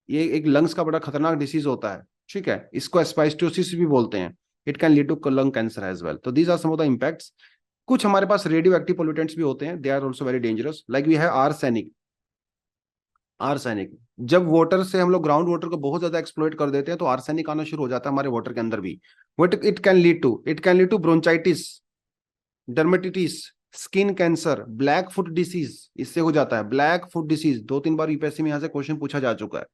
ये एक लंग्स का बड़ा खतरनाक डिसीज होता है। ठीक है, इसको एस्पाइस्टोसिस भी बोलते हैं। It can lead to lung cancer as well. तो these are some of the impacts. कुछ हमारे पास रेडियो एक्टिव पोल्यूटेंट्स भी होते हैं, they are also very dangerous, like we have arsenic. Arsenic, जब वाटर से हम लोग ग्राउंड वाटर को बहुत ज्यादा एक्सप्लॉइट कर देते हैं तो आर्सेनिक आना शुरू हो जाता है हमारे वाटर के अंदर भी। What it can lead to bronchitis, dermatitis, skin cancer, black foot disease. इससे हो जाता है ब्लैक फुट डिसीज, 2-3 बार यूपीएससी में यहाँ से क्वेश्चन पूछा जा चुका है।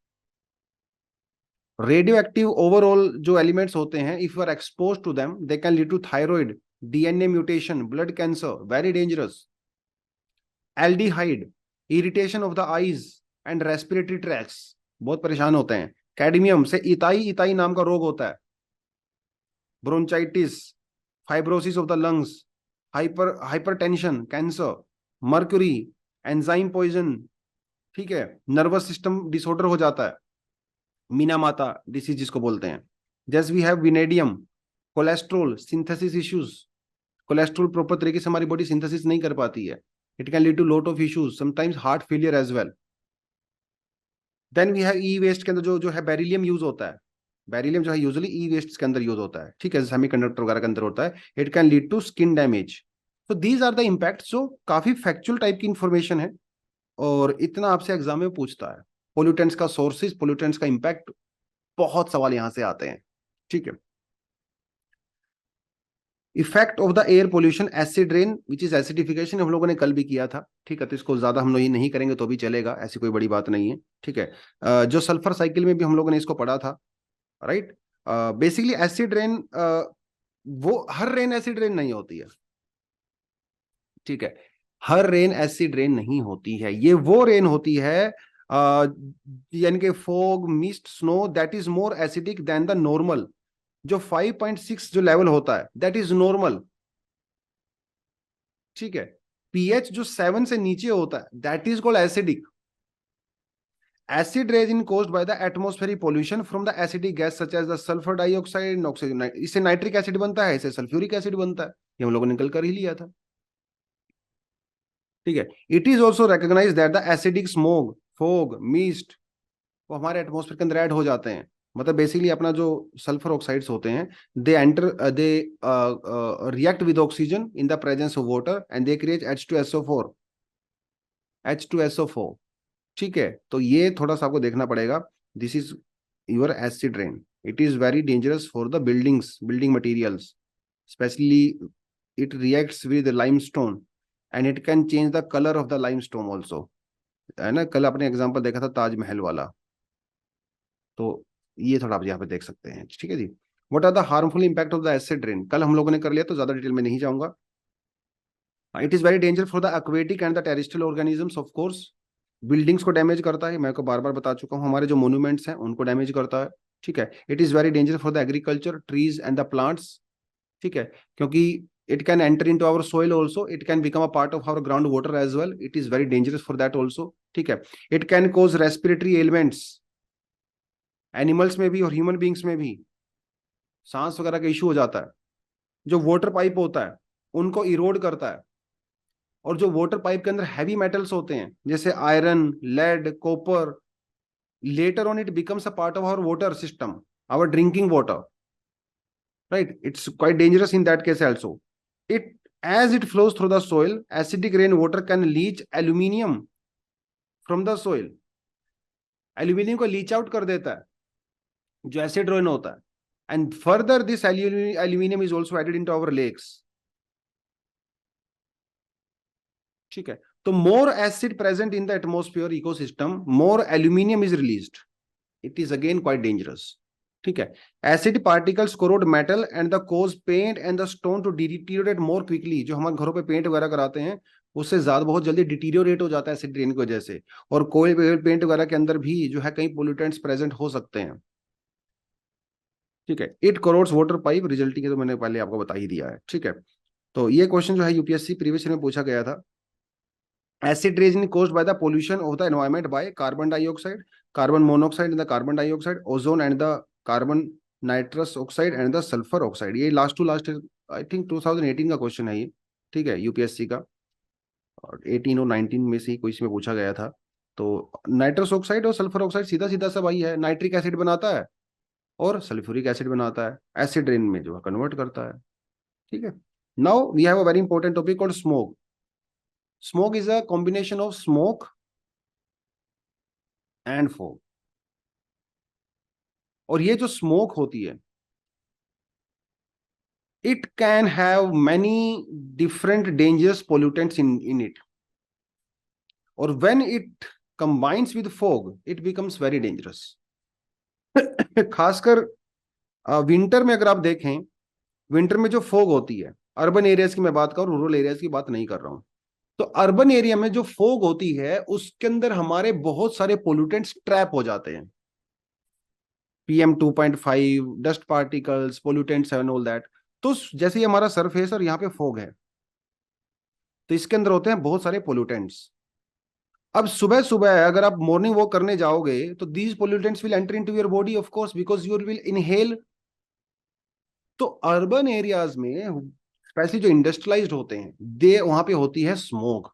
रेडियो एक्टिव ओवरऑल जो एलिमेंट्स होते हैं, if you are expose to them they can lead to thyroid, DNA mutation, blood cancer, very dangerous. Aldehyde, irritation of the eyes and respiratory tracts, बहुत परेशान होते हैं। कैडमियम से इताई इताई नाम का रोग होता है, bronchitis, fibrosis of the lungs, hypertension, cancer. Mercury, enzyme poison. ठीक है, नर्वस सिस्टम डिसऑर्डर हो जाता है, मीनामाता डिसीज जिसको बोलते हैं। जैसे we have vanadium, cholesterol synthesis issues. Cholesterol proper तरीके से हमारी बॉडी सिंथेसिस नहीं कर पाती है, it can lead to lot of issues, sometimes heart failure as well. Then we have e waste के अंदर जो जो है बेरिलियम यूज होता है। बेरिलियम जो है यूजुअली ई वेस्ट के अंदर यूज होता है। ठीक है, सेमीकंडक्टर वगैरह के अंदर होता है। It can lead to skin damage. तो दीज आर द इम्पैक्ट जो काफी फैक्चुअल टाइप की इंफॉर्मेशन है और इतना आपसे एग्जाम में पूछता है। पोल्यूटेंट्स का सोर्सेज, पोल्यूटेंट्स का इम्पैक्ट, बहुत सवाल यहां से आते हैं। ठीक है, effect of the air pollution, acid rain which is acidification, हम लोगों ने कल भी किया था, ठीक है, तो इसको ज्यादा हम लोग ये नहीं करेंगे तो भी चलेगा, ऐसी कोई बड़ी बात नहीं है, ठीक है। जो सल्फर साइकिल में भी हम लोगों ने इसको पढ़ा था, राइट। बेसिकली एसिड रेन, वो हर रेन एसिड रेन नहीं होती है, ठीक है, हर रेन एसिड रेन नहीं होती है, ये वो रेन होती है यानी कि fog, mist, snow, that is more acidic then the normal. जो 5.6 जो लेवल होता है दैट इज नॉर्मल, ठीक है। पीएच जो 7 से नीचे होता है that is called acidic. Acid rains in caused by the atmospheric pollution from the acidic gas such as the sulfur dioxide, oxygen, इससे नाइट्रिक एसिड बनता है, इससे सल्फ्यूरिक एसिड बनता है, ये हम लोगों ने निकल कर ही लिया था, ठीक है। It is also recognise that the acidic smoke, fog, mist वो हमारे एटमोस्फेयर के अंदर ऐड हो जाते हैं। मतलब बेसिकली अपना जो सल्फर ऑक्साइड्स होते हैं, they react with oxygen in the presence of water and they create H2SO4, H2SO4, ठीक है। तो ये थोड़ा सा आपको देखना पड़ेगा। This is your acid rain, it is very dangerous for the building materials, specially it reacts with limestone and it can change the colour of the limestone also, है ना। कल आपने एग्जांपल देखा था ताजमहल वाला, तो ये थोड़ा आप यहाँ पे देख सकते हैं, ठीक है जी। What are the harmful impact of the acid rain, कल हम लोगों ने कर लिया तो ज्यादा डिटेल में नहीं जाऊंगा। It is very danger for the aquatic and the terrestrial organisms, of course. Buildings को डैमेज करता है, मैं को बार बार बता चुका हूँ, हमारे जो मोन्यूमेंट्स हैं उनको डैमेज करता है, ठीक है। It is very danger for the agriculture, trees and the plants, ठीक है, क्योंकि it can enter into our soil also, it can become a part of our ground water as well, it is very dangerous for that also, ठीक है। It can cause respiratory elements, animals में भी और human beings में भी सांस वगैरह का इशू हो जाता है। जो वाटर पाइप होता है उनको इरोड करता है, और जो वाटर पाइप के अंदर हैवी मेटल्स होते हैं जैसे iron, lead, copper, later on it becomes a part of our water system, our drinking water, right? It's quite dangerous in that case also. It, as it flows through the soil, acidic rainwater can leach aluminium from the soil, aluminium को leach out कर देता है जो acid rain होता है, and further this aluminium is also added into our lakes, ठीक है। तो more acid present in the atmosphere ecosystem, more aluminium is released, it is again quite dangerous, ठीक है। Acid particles corrode metal and the cause paint and the stone to deteriorate more quickly, जो हमारे घरों पे paint वगैरह कराते हैं उससे ज्यादा बहुत जल्दी डिटीरियोरेट हो जाता है एसिड रेन की वजह से, और कोई पेंट वगैरह के अंदर भी जो है कई पोल्यूटेंट्स प्रेजेंट हो सकते हैं, ठीक है। It crores water pipe resulting, तो मैंने पहले आपको बता ही दिया है, ठीक है। तो ये क्वेश्चन जो है यूपीएससी प्रीवियस ईयर में पूछा गया था। Acid rain caused by the pollution of the environment by carbon dioxide, carbon monoxide and the carbon dioxide, ozone and the carbon nitrous oxide and the sulfur oxide। ये last to last I think 2018 का question है ये, ठीक है, UPSC का, और 18 और 19 में से ही कोई इसमें पूछा गया था। तो नाइट्रस ऑक्साइड और सल्फर ऑक्साइड सीधा सीधा सब वही है, नाइट्रिक एसिड बनाता है और सल्फ्यूरिक एसिड बनाता है, एसिड रेन में जो है कन्वर्ट करता है, ठीक है। Now we have a very important topic called smoke. Smoke is a combination of smoke and fog, और ये जो स्मोक होती है it can have many different dangerous pollutants in it, और when it combines with fog it becomes very dangerous। खासकर winter में अगर आप देखें, विंटर में जो फॉग होती है, अर्बन एरियाज की मैं बात करूं, रूरल एरियाज की बात नहीं कर रहा हूं, तो अर्बन एरिया में जो फॉग होती है उसके अंदर हमारे बहुत सारे पोल्यूटेंट्स ट्रैप हो जाते हैं, PM2.5, dust particles, pollutants and all that. तो जैसे ही हमारा सरफेस और यहाँ पे फॉग है तो इसके अंदर होते हैं बहुत सारे पोल्यूटेंट्स। अब सुबह सुबह अगर आप मॉर्निंग वॉक करने जाओगे तो these pollutants will enter into your body of course because you will inhale. तो अर्बन एरियाज में स्पेशली जो इंडस्ट्रियलाइज्ड होते हैं दे वहां पे होती है smoke.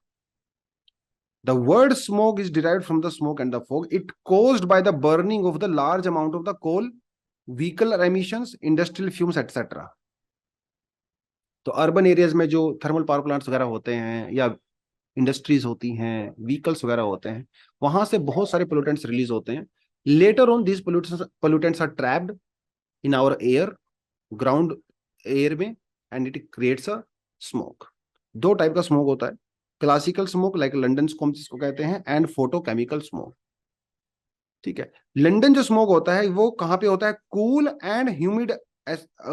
The word smoke is derived from the smoke and the fog. It caused by the burning of the large amount of the coal, vehicle emissions, industrial fumes, etc. तो urban areas में जो thermal power plants वगैरह होते हैं या industries होती हैं, vehicles वगैरह होते हैं, वहां से बहुत सारे पोल्यूटेंट्स रिलीज होते हैं। Later on these pollutants are trapped in our air, ground air में, and it creates a smog. दो टाइप का स्मोक होता है, classical smog like London smog जिसको कहते हैं, एंड फोटोकेमिकल स्मोक। ठीक है, लंदन जो स्मोक होता है वो कहाँ पे होता है, कूल एंड ह्यूमिड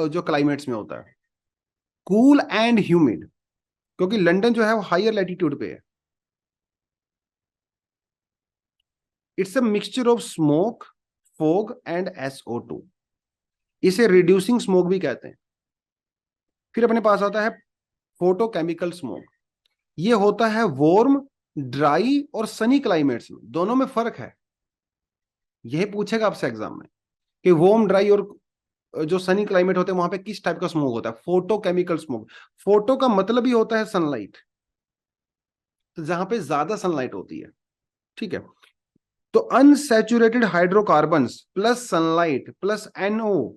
जो क्लाइमेट्स में होता है, कूल एंड ह्यूमिड, क्योंकि लंदन जो है वो हायर लैटिट्यूड पे है। It's a mixture of smoke, fog and SO2। इसे रिड्यूसिंग स्मोक भी कहते हैं। फिर अपने पास आता है फोटोकेमिकल स्मोक। ये होता है वार्म, ड्राई और सनी क्लाइमेट्स में, दोनों में फर्क है। यह पूछेगा आपसे एग्जाम में कि वार्म, ड्राई और जो सनी क्लाइमेट होते हैं वहां पे किस टाइप का स्मोक होता है। फोटोकेमिकल स्मोक, फोटो का मतलब ही होता है सनलाइट, तो जहां पे ज्यादा सनलाइट होती है। ठीक है, तो unsaturated hydrocarbons plus sunlight plus NO,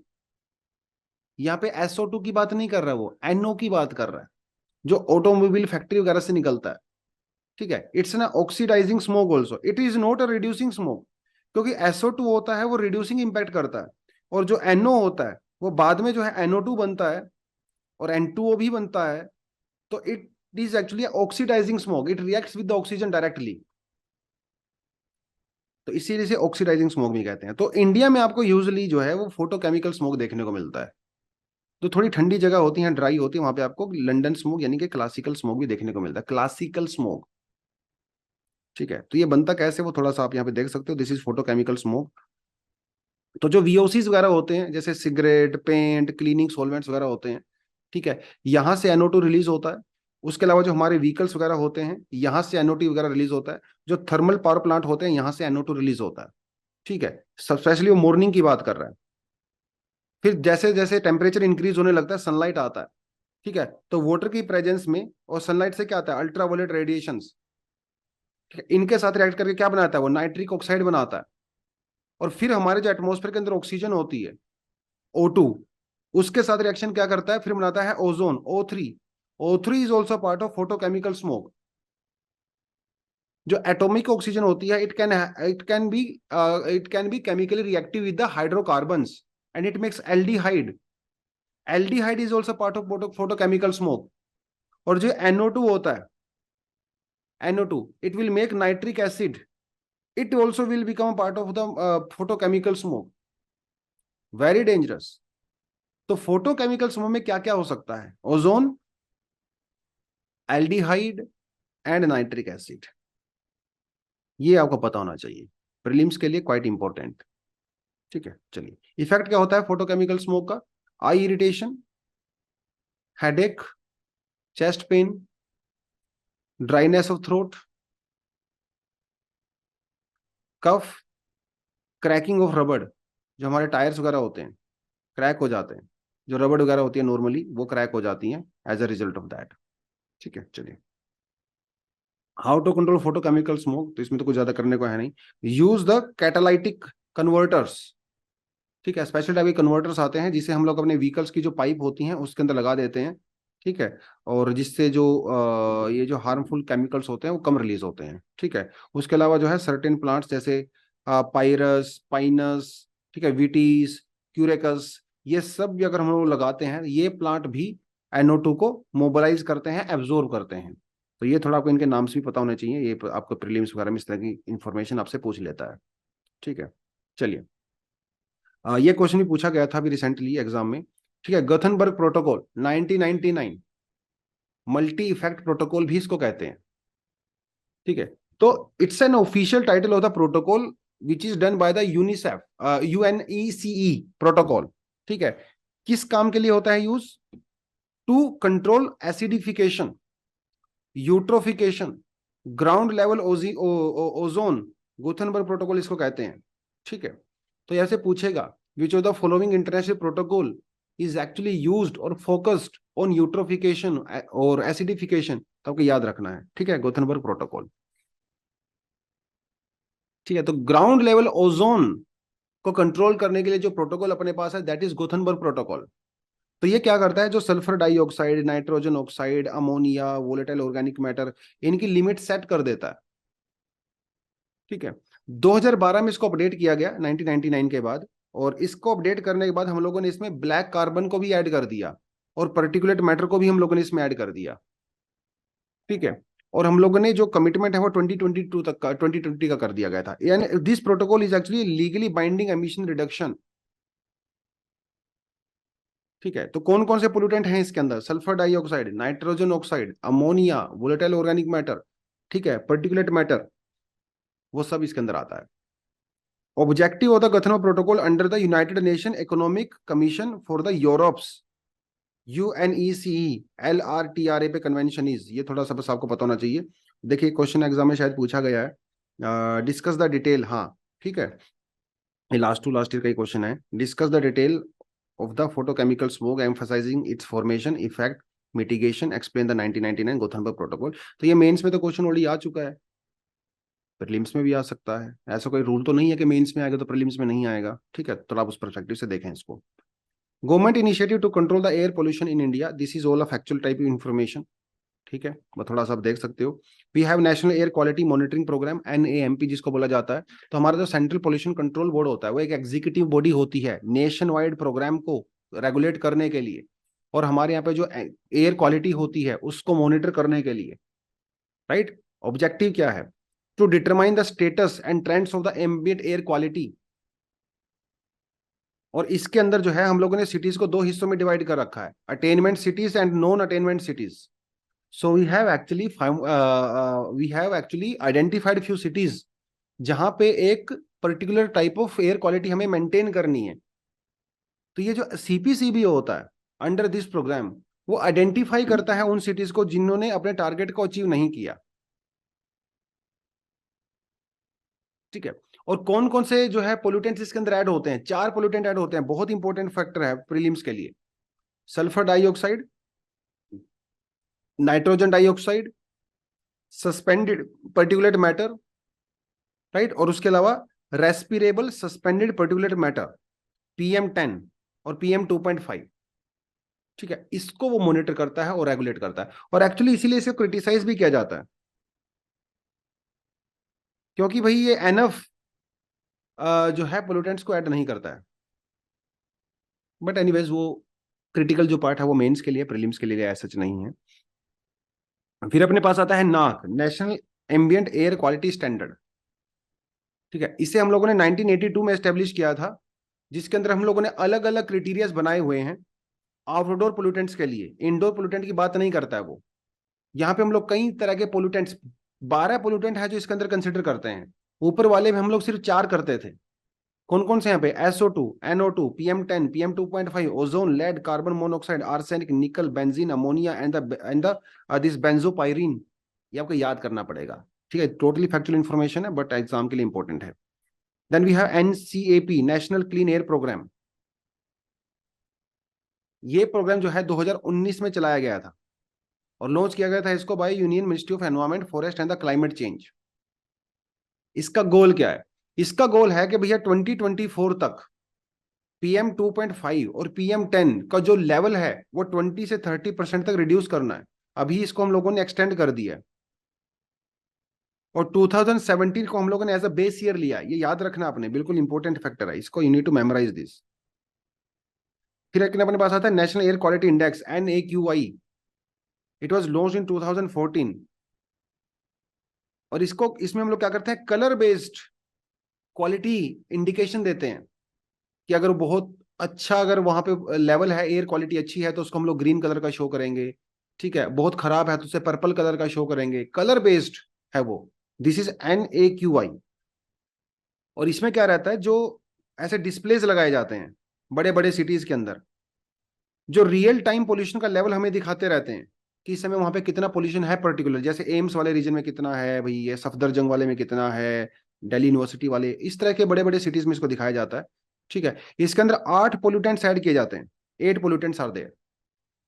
यहाँ पे SO2 की बात नहीं कर रहा, वो NO की बात कर रहा है, जो ऑटोमोबाइल फैक्ट्री वगैरह से निकलता है। ठीक है, इट्स ना oxidising smoke also, it is not a reducing smoke, क्योंकि SO2 होता है वो रिड्यूसिंग इंपैक्ट करता है, और जो NO होता है वो बाद में जो है NO2 बनता है और N2O भी बनता है, तो it is actually oxidising smoke, it reacts with the oxygen directly, तो इसीलिए से ऑक्सीडाइजिंग स्मोक भी कहते हैं। तो इंडिया में आपको यूजुअली जो है वो फोटोकेमिकल स्मोक देखने को मिलता है। तो थोड़ी ठंडी जगह होती है, ड्राई होती है, वहां पे आपको लंदन स्मोक यानी कि क्लासिकल स्मोक भी देखने को मिलता है, क्लासिकल स्मोक। ठीक है, तो ये बनता कैसे वो थोड़ा सा आप यहाँ पे देख सकते हो, दिस इज फोटोकेमिकल स्मोक। तो जो VOCs वगैरह होते हैं जैसे सिगरेट, पेंट, क्लीनिंग सॉल्वेंट्स वगैरह होते हैं, ठीक है, यहाँ से NO2 रिलीज होता है। उसके अलावा जो हमारे व्हीकल्स वगैरह होते हैं यहाँ से NO2 वगैरह रिलीज होता है। जो थर्मल पावर प्लांट होते हैं यहाँ से NO2 रिलीज होता है। ठीक है, स्पेशली वो मॉर्निंग की बात कर रहा है। फिर जैसे जैसे टेम्परेचर इंक्रीज होने लगता है, सनलाइट आता है। ठीक है, तो वाटर की प्रेजेंस में और सनलाइट से क्या आता है, अल्ट्रावायलेट रेडिएशंस, इनके साथ रिएक्ट करके क्या बनाता है, वो नाइट्रिक ऑक्साइड बनाता है। और फिर हमारे जो एटमॉस्फेयर के अंदर ऑक्सीजन होती है, O2, उसके साथ रिएक्शन क्या करता है, फिर बनाता है ozone, O3। O3 is also part of photochemical smoke. जो एटॉमिक ऑक्सीजन होती है, it can B chemically reactive with the hydrocarbons and it makes aldehyde. Aldehyde is also part of photochemical smoke. और जो NO2 होता है, NO2, it will make nitric acid, it also will become a part of the photochemical smoke, very dangerous। तो photochemical smoke में क्या क्या हो सकता है, ozone, aldehyde and nitric acid, ये आपको पता होना चाहिए, प्रीलिम्स के लिए क्वाइट इंपॉर्टेंट। ठीक है, चलिए, इफेक्ट क्या होता है फोटोकेमिकल स्मोक का, eye irritation, headache, chest pain, dryness of throat, cough, cracking of रबड़, जो हमारे टायर्स वगैरह होते हैं क्रैक हो जाते हैं, जो रबड़ वगैरह होती है नॉर्मली वो क्रैक हो जाती हैं as a result of that. ठीक है, चलिए, how to control photochemical smoke, तो इसमें तो कुछ ज्यादा करने को है नहीं। Use the catalytic converters. ठीक है, स्पेशल टाइप के कन्वर्टर्स आते हैं जिसे हम लोग अपने व्हीकल्स की जो पाइप होती हैं उसके अंदर लगा देते हैं। ठीक है, और जिससे जो ये जो हार्मफुल केमिकल्स होते हैं वो कम रिलीज होते हैं। ठीक है, उसके अलावा जो है सर्टेन प्लांट्स जैसे पाइरस, पाइनस, ठीक है, विटीज, क्यूरेकस, ये सब भी अगर हम लोग लगाते हैं, ये प्लांट भी NO2 को मोबिलाइज करते हैं, एब्जॉर्ब करते हैं। तो ये थोड़ा आपको इनके नाम से भी पता होने चाहिए, ये आपको प्रीलिम्स वगैरह में इस तरह की इंफॉर्मेशन आपसे पूछ लेता है। ठीक है, चलिए, ये क्वेश्चन भी पूछा गया था अभी रिसेंटली एग्जाम में। ठीक है, Gothenburg protocol 1999, multi effect protocol भी इसको कहते हैं। ठीक है, तो it's an official title of the protocol which is done by the UNICEF, UNECE protocol. ठीक है, किस काम के लिए होता है use, to control acidification, eutrophication, ground level ozone, Gothenburg protocol इसको कहते हैं। ठीक है, तो ऐसे पूछेगा which of the following international protocol is actually used और फोकस्ड ऑन यूट्रोफिकेशन और एसिडिफिकेशन, तो आपको याद रखना है। ठीक है, गुथनबर्ग प्रोटोकॉल। ठीक है, तो ग्राउंड लेवल ओजोन को कंट्रोल करने के लिए जो प्रोटोकॉल अपने पास है दैट इज गुथनबर्ग प्रोटोकॉल। तो ये क्या करता है, जो sulphur dioxide, nitrogen oxide, ammonia, volatile organic matter, इनकी लिमिट सेट कर देता है। ठीक है, 2012 में इसको अपडेट किया गया 1999 के बाद, और इसको अपडेट करने के बाद हम लोगों ने इसमें ब्लैक कार्बन को भी ऐड कर दिया। और पर्टिकुलेट मैटर को भी हम लोगों ने इसमें ऐड कर दिया। ठीक है, और हम लोगों ने जो कमिटमेंट है वो 2022 तक का, 2020 का कर दिया गया था। यानी this protocol is actually legally binding emission reduction. ठीक है, तो कौन कौन से पोल्यूटेंट हैं इसके अंदर? Sulphur dioxide, nitrogen oxide, ammonia, volatile organic matter, ठीक है, पर्टिकुलेट मैटर, वो सब इसके अंदर आता है। Objective of the Gothenburg protocol under the United Nation economic commission for the Europe's, UNECE LRTRA पे कन्वेंशन इज, ये थोड़ा सा बस आपको पता होना चाहिए। देखिए क्वेश्चन एग्जाम में शायद पूछा गया है, डिस्कस द डिटेल, हाँ ठीक है, ये लास्ट टू लास्ट ईयर का ही क्वेश्चन है। Discuss the detail of the photochemical smog emphasising its formation effect mitigation, explain the 1999 Gothenburg protocol. तो ये मेंस में तो क्वेश्चन ऑलरेडी आ चुका है, प्रीलिम्स में भी आ सकता है। ऐसा कोई रूल तो नहीं है कि मेंस में आएगा तो प्रीलिम्स में नहीं आएगा। ठीक है, तो आप उस परस्पेक्टिव से देखें इसको। Government initiative to control the air pollution in India, this is all of actual type of information. ठीक है, वो थोड़ा सा आप देख सकते हो। We have national air quality monitoring programme, NAMP जिसको बोला जाता है। तो हमारा जो सेंट्रल पोल्यूशन कंट्रोल बोर्ड होता है वो एक एग्जीक्यूटिव बॉडी होती है नेशन वाइड प्रोग्राम को रेगुलेट करने के लिए, और हमारे यहाँ पे जो एयर क्वालिटी होती है उसको मॉनिटर करने के लिए। राइट, ऑब्जेक्टिव क्या है? To determine the status and trends of the ambient air quality. और इसके अंदर जो है हम लोगों ने सिटीज को दो हिस्सों में डिवाइड कर रखा है, attainment cities and non attainment cities. So we have actually identified few cities जहां पे एक particular type of air quality हमें मेंटेन करनी है। तो ये जो CPCB होता है अंडर दिस प्रोग्राम, वो आइडेंटिफाई करता है उन सिटीज को जिन्होंने अपने टारगेट को अचीव नहीं किया। ठीक है, और कौन कौन से जो है पोल्यूटेंट्स इसके अंदर ऐड होते हैं? 4 पोल्यूटेंट ऐड होते हैं, बहुत इंपॉर्टेंट फैक्टर है प्रीलिम्स के लिए। Sulphur dioxide, nitrogen dioxide, suspended particulate matter, right, और उसके अलावा रेस्पिरेबल सस्पेंडेड पर्टिकुलेट मैटर, PM10 और PM2.5। ठीक है, इसको वो मॉनिटर करता है और रेगुलेट करता है, और एक्चुअली इसीलिए इसे क्रिटिसाइज भी किया जाता है, क्योंकि भाई ये एनफ जो है पोल्यूटेंट्स को ऐड नहीं करता है। बट एनीवेज वो क्रिटिकल जो पार्ट है वो मेंस के लिए, प्रीलिम्स के लिए ऐसा नहीं है। फिर अपने पास आता है नाक, national ambient air quality standard. ठीक है, इसे हम लोगों ने 1982 में एस्टेब्लिश किया था, जिसके अंदर हम लोगों ने अलग अलग क्राइटेरियाज बनाए हुए हैं आउटडोर पोल्यूटेंट्स के लिए। इंडोर पोल्यूटेंट की बात नहीं करता है वो। यहाँ पे हम लोग कई तरह के पोल्यूटेंट्स, 12 पोल्यूटेंट है जो इसके अंदर कंसिडर करते हैं। ऊपर वाले में हम लोग सिर्फ 4 करते थे। कौन कौन से यहाँ पे? SO2, NO2, PM10, PM2.5, ozone, lead, carbon monoxide, arsenic, nickel, benzene, ammonia and this benzopyrene. ये आपको याद करना पड़ेगा। ठीक है, टोटली फैक्चुअल इंफॉर्मेशन है बट एग्जाम के लिए इंपॉर्टेंट है। Then we have NCAP, national clean air programme. ये प्रोग्राम जो है 2019 में चलाया गया था और लॉन्च किया गया था इसको by union ministry of environment, forest and the climate change. इसका गोल क्या है? इसका गोल है कि भैया 2024 तक PM2.5 और PM10 का जो लेवल है वो 20 से 30% तक रिड्यूस करना है। अभी इसको हम लोगों ने एक्सटेंड कर दिया है, और 2017 को हम लोगों ने एज अ बेस ईयर लिया। ये याद रखना आपने, बिल्कुल इंपॉर्टेंट फैक्टर है, इसको you need to memorise this. फिर अपने पास आता है national air quality index, NAQI। It was launched in 2014, और इसमें हम लोग क्या करते हैं, कलर बेस्ड क्वालिटी इंडिकेशन देते हैं कि अगर बहुत अच्छा, अगर वहां पे लेवल है, एयर क्वालिटी अच्छी है तो उसको हम लोग ग्रीन कलर का शो करेंगे। ठीक है, बहुत खराब है तो उसे पर्पल कलर का शो करेंगे। कलर बेस्ड है वो। This is NAQI। और इसमें क्या रहता है, जो ऐसे डिस्प्लेज लगाए जाते हैं बड़े बड़े सिटीज के अंदर, जो रियल टाइम पोल्यूशन का लेवल हमें दिखाते रहते हैं कि इस समय वहां पे कितना पोल्यूशन है पर्टिकुलर। जैसे एम्स वाले रीजन में कितना है भाई, ये सफदरजंग वाले में कितना है, दिल्ली यूनिवर्सिटी वाले, इस तरह के बड़े बड़े सिटीज में इसको दिखाया जाता है। ठीक है, इसके अंदर 8 पोल्यूटेंट्स ऐड किए जाते हैं। 8 pollutants are there,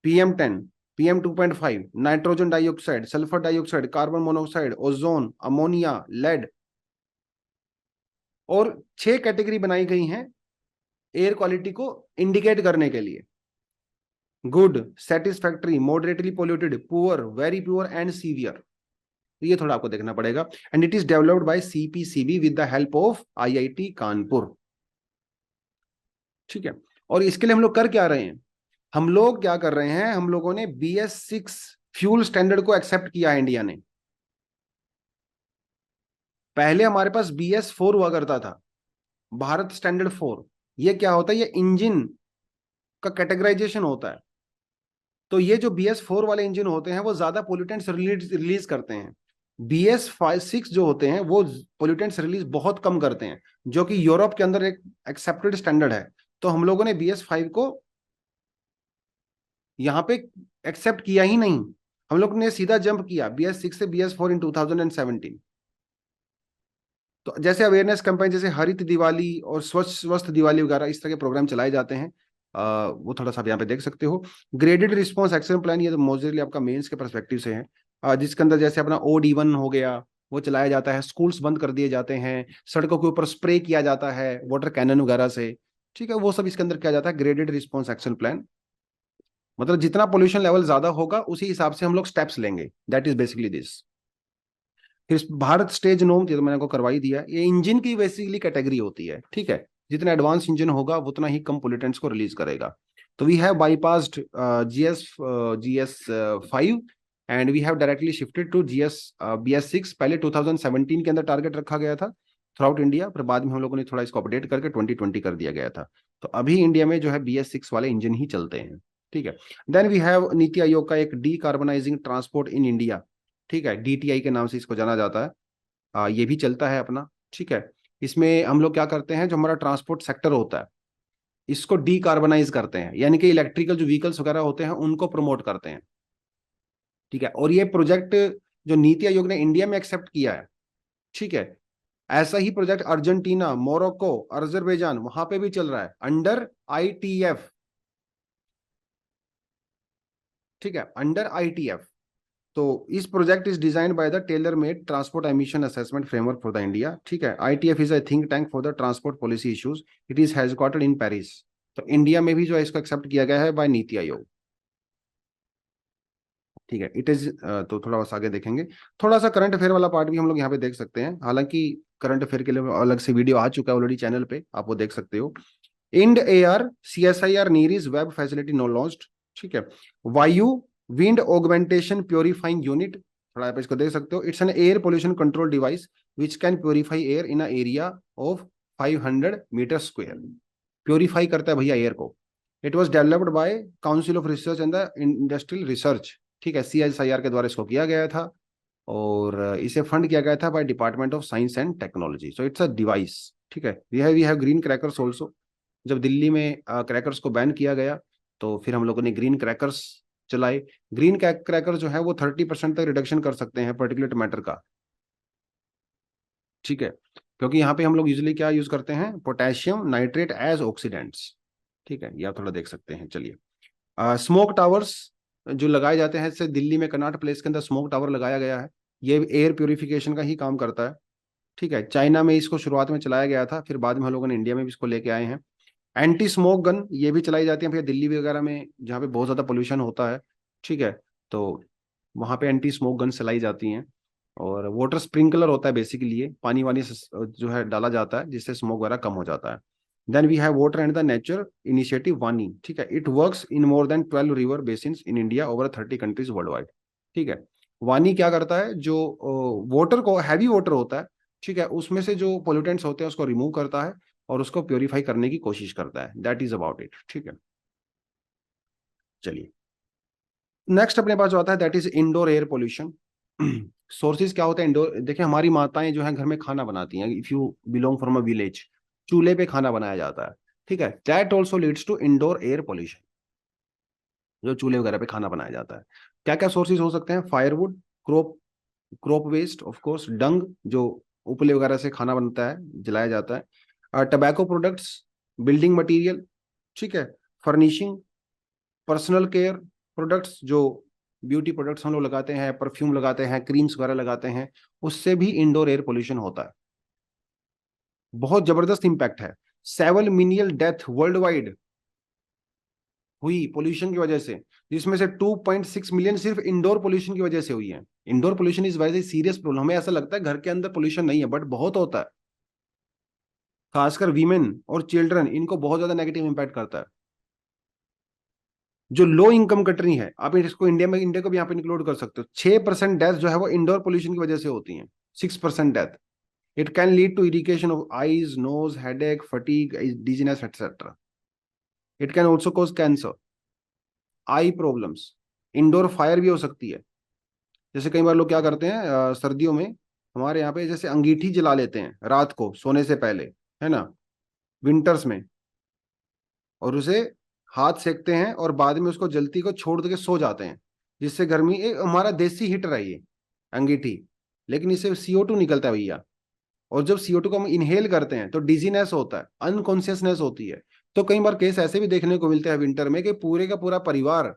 PM10, PM2.5, nitrogen dioxide, sulphur dioxide, carbon monoxide, ozone, ammonia, lead. और 6 कैटेगरी बनाई गई हैं एयर क्वालिटी को इंडिकेट करने के लिए: good, satisfactory, moderately polluted, poor, very poor and severe. ये थोड़ा आपको देखना पड़ेगा। And it is developed by CPCB with the help of IIT Kanpur. ठीक है, और इसके लिए हम लोग कर क्या रहे हैं? हम लोग क्या कर रहे हैं, हम लोगों ने BS6 फ्यूल स्टैंडर्ड को एक्सेप्ट किया है इंडिया ने। पहले हमारे पास BS4 हुआ करता था, भारत स्टैंडर्ड 4। ये क्या होता है, ये इंजन का कैटेगराइजेशन होता है। तो ये जो BS4 वाले इंजन होते हैं वो ज्यादा पोल्यूटेंट्स रिलीज करते हैं। BS6 जो होते हैं वो पोल्यूटेंट्स रिलीज बहुत कम करते हैं, जो कि यूरोप के अंदर एक एक्सेप्टेड स्टैंडर्ड है। तो हम लोगों ने BS5 को यहाँ पे एक्सेप्ट किया ही नहीं, हम लोग ने सीधा जंप किया BS6 से BS4 इन 2017। तो जैसे अवेयरनेस कैंपेन, जैसे हरित दिवाली और स्वच्छ स्वस्थ दिवाली वगैरह इस तरह के प्रोग्राम चलाए जाते हैं। वो थोड़ा सा आप यहाँ पे देख सकते हो। ग्रेडेड रिस्पांस एक्शन प्लान, ये तो मोस्टली आपका मेंस के पर्सपेक्टिव से है, जिसके अंदर जैसे अपना OD1 हो गया, वो चलाया जाता है। स्कूल्स बंद कर दिए जाते हैं, सड़कों के ऊपर स्प्रे किया जाता है वाटर कैनन वगैरह से। ठीक है, वो सब इसके अंदर किया जाता है, ग्रेडेड रिस्पांस एक्शन प्लान। मतलब जितना पोल्यूशन लेवल ज्यादा होगा उसी हिसाब से हम लोग स्टेप्स लेंगे, दैट इज बेसिकली दिस। फिर भारत स्टेज नोम, ये तो मैंने आपको करवाई दिया, ये इंजन की बेसिकली कैटेगरी होती है। ठीक है, जितना एडवांस इंजन होगा उतना ही कम पोल्यूटेंट्स को रिलीज करेगा। तो we have bypassed GS5 and we have directly shifted to BS6। पहले 2017 के अंदर टारगेट रखा गया था थ्रू आउट इंडिया, पर बाद में हम लोगों ने थोड़ा इसको अपडेट करके 2020 कर दिया गया था। तो अभी इंडिया में जो है BS6 वाले इंजन ही चलते हैं। ठीक है, then we have NITI Aayog का एक डीकार्बनाइजिंग ट्रांसपोर्ट इन इंडिया। ठीक है, DTI के नाम से इसको जाना जाता है। ये भी चलता है अपना। ठीक है, इसमें हम लोग क्या करते हैं, जो हमारा ट्रांसपोर्ट सेक्टर होता है इसको डीकार्बनाइज करते हैं, यानी कि इलेक्ट्रिकल जो व्हीकल्स वगैरह होते हैं उनको प्रमोट करते हैं। ठीक है, और ये प्रोजेक्ट जो नीति आयोग ने इंडिया में एक्सेप्ट किया है, ठीक है, ऐसा ही प्रोजेक्ट अर्जेंटीना, मोरक्को, अजरबैजान वहां पे भी चल रहा है अंडर ITF। ठीक है, अंडर ITF। तो इस project is design by the tailor made transport emission assessment framework for the India. ठीक है, ITF is a think tank for the transport policy issues, it is headquartered in Paris. तो India में भी जो है इसको एक्सेप्ट किया गया है बाय नीति आयोग। ठीक है, इट इज, तो थोड़ा बस आगे देखेंगे। थोड़ा सा करंट अफेयर वाला पार्ट भी हम लोग यहाँ पे देख सकते हैं, हालांकि करंट अफेयर के लिए अलग से वीडियो आ चुका है ऑलरेडी चैनल पे, आप वो देख सकते हो। इंड AR CSIR नीरीज वेब फैसिलिटी नो लॉन्च्ड। ठीक है, वायु विंड ऑगमेंटेशन प्योरीफाइंग यूनिट, थोड़ा आप इसको देख सकते हो। It's an air pollution control device which can purify air in a area of 500 metre square. Purify करता है भैया एयर को। It was developed by council of research and the industrial research. ठीक है, CSIR के द्वारा इसको किया गया था, और इसे फंड किया गया था by department of science and technology. So it's a device. ठीक है, we have green crackers also. जब दिल्ली में क्रैकर्स को बैन किया गया तो फिर हम लोगों ने ग्रीन क्रैकर्स चलाए। ग्रीन क्रैकर जो है वो 30% तक रिडक्शन कर सकते हैं पर्टिकुलेट मैटर का। ठीक है, क्योंकि यहाँ पे हम लोग यूजली क्या यूज करते हैं, पोटेशियम नाइट्रेट एज ऑक्सीडेंट्स। ठीक है, ये आप थोड़ा देख सकते हैं। चलिए, स्मोक टावर्स जो लगाए जाते हैं, जैसे दिल्ली में कनॉट प्लेस के अंदर स्मोक टावर लगाया गया है, ये एयर प्योरिफिकेशन का ही काम करता है। ठीक है, चाइना में इसको शुरुआत में चलाया गया था, फिर बाद में हम लोगों ने इंडिया में भी इसको लेके आए हैं। एंटी स्मोक गन ये भी चलाई जाती है भैया दिल्ली वगैरह में, जहाँ पे बहुत ज्यादा पोल्यूशन होता है। ठीक है, तो वहाँ पे एंटी स्मोक गन चलाई जाती हैं। और वाटर स्प्रिंकलर होता है, बेसिकली ये पानी वानी जो है डाला जाता है, जिससे स्मोक वगैरह कम हो जाता है। Then we have water and the nature initiative वानी। ठीक है, it works in more than 12 river basins in India over 30 countries world wide. ठीक है, वानी क्या करता है, जो वाटर को, हैवी वाटर होता है, ठीक है, उसमें से जो पोल्यूटेंट्स होते हैं उसको रिमूव करता है और उसको प्योरीफाई करने की कोशिश करता है। That is about it. ठीक है, चलिए नेक्स्ट अपने पास जो आता है that is indoor air pollution. Sources क्या होते हैं इंडोर, देखिए हमारी माताएं जो है घर में खाना बनाती हैं, if you belong from a village, चूल्हे पे खाना बनाया जाता है। ठीक है, that also leads to indoor air pollution, जो चूल्हे वगैरह पे खाना बनाया जाता है। क्या क्या सोर्सेज हो सकते हैं, firewood, crop crop waste, of course dung, जो उपले वगैरह से खाना बनता है, जलाया जाता है। टबैको प्रोडक्ट्स, बिल्डिंग मटेरियल, ठीक है, फर्निशिंग, पर्सनल केयर प्रोडक्ट्स, जो ब्यूटी प्रोडक्ट्स हम लोग लगाते हैं, परफ्यूम लगाते हैं, क्रीम्स वगैरह लगाते हैं, उससे भी इंडोर एयर पोल्यूशन होता है। बहुत जबरदस्त इंपैक्ट है। 7 मिलियन डेथ वर्ल्ड वाइड हुई पोल्यूशन की वजह से, जिसमें से 2.6 मिलियन सिर्फ इंडोर पोल्यूशन की वजह से हुई है। Indoor pollution is very serious problem. हमें ऐसा लगता है घर के अंदर पोल्यूशन नहीं है, बट बहुत होता है। खासकर वीमेन और चिल्ड्रन, इनको बहुत ज्यादा नेगेटिव इंपैक्ट करता है। जो लो इनकम कंट्री है, आप इसको इंडिया को भी यहाँ पे इंक्लूड कर सकते हो, 6% डेथ जो है वो इंडोर पोल्यूशन की वजह से होती है। 6% death. It can lead to irritation of eyes, nose, headache, fatigue, dizziness etcetera. It can also cause cancer, eye problems. Indoor fire भी हो सकती है। जैसे कई बार लोग क्या करते हैं, सर्दियों में हमारे यहाँ पे जैसे अंगीठी जला लेते हैं रात को सोने से पहले, है ना, विंटर्स में, और उसे हाथ सेकते हैं और बाद में उसको जलती को छोड़ के सो जाते हैं, जिससे गर्मी, एक हमारा देसी हीटर है ये अंगीठी, लेकिन इससे CO2 निकलता है भैया। और जब CO2 को हम इनहेल करते हैं तो डिजीनेस होता है, अनकॉन्शियसनेस होती है। तो कई बार केस ऐसे भी देखने को मिलते हैं विंटर में कि पूरे का पूरा परिवार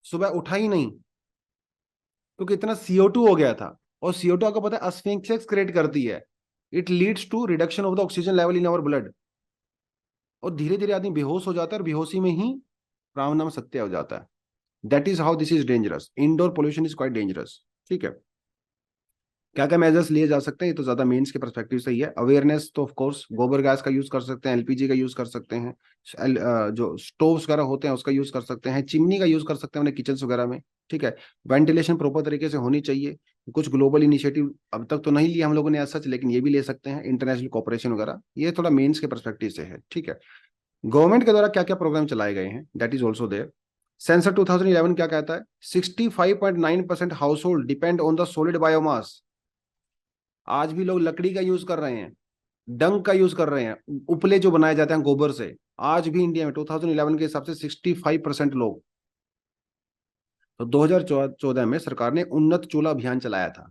सुबह उठा ही नहीं, क्योंकि इतना CO2 हो गया था। और CO2 आपको पता है अस्फिक्सिया क्रिएट करती है। It leads to reduction of the oxygen level in our blood, और धीरे धीरे आदमी बेहोश हो जाता है, और बेहोशी में ही राम नाम सत्य हो जाता है। That is how this is dangerous, indoor pollution is quite dangerous. ठीक है, क्या क्या मेजर्स लिए जा सकते हैं, ये तो ज्यादा मेंस के परस्पेक्टिव से ही है। अवेयरनेस तो ऑफ कोर्स गोबर गैस का यूज कर सकते हैं, LPG का यूज कर सकते हैं, जो स्टोव्स वगैरह होते हैं उसका यूज कर सकते हैं, चिमनी का यूज कर सकते हैं अपने किचन वगैरह में। ठीक है, वेंटिलेशन प्रॉपर तरीके से होनी चाहिए। कुछ ग्लोबल इनिशिएटिव अब तक तो नहीं लिया हम लोगों ने एज सच, लेकिन ये भी ले सकते हैं, इंटरनेशनल कॉपरेशन वगैरह, ये थोड़ा मेंस के परस्पेक्टिव से है। ठीक है, गवर्नमेंट के द्वारा क्या क्या प्रोग्राम चलाए गए हैं, that is also there. Census 2011 क्या कहता है, 65.9% household depend on the solid biomass. आज भी लोग लकड़ी का यूज कर रहे हैं, डंक का यूज कर रहे हैं, उपले जो बनाए जाते हैं गोबर से। आज भी इंडिया में 2011 के हिसाब से 65% लोग। तो 2014 में सरकार ने उन्नत चूल्हा अभियान चलाया था,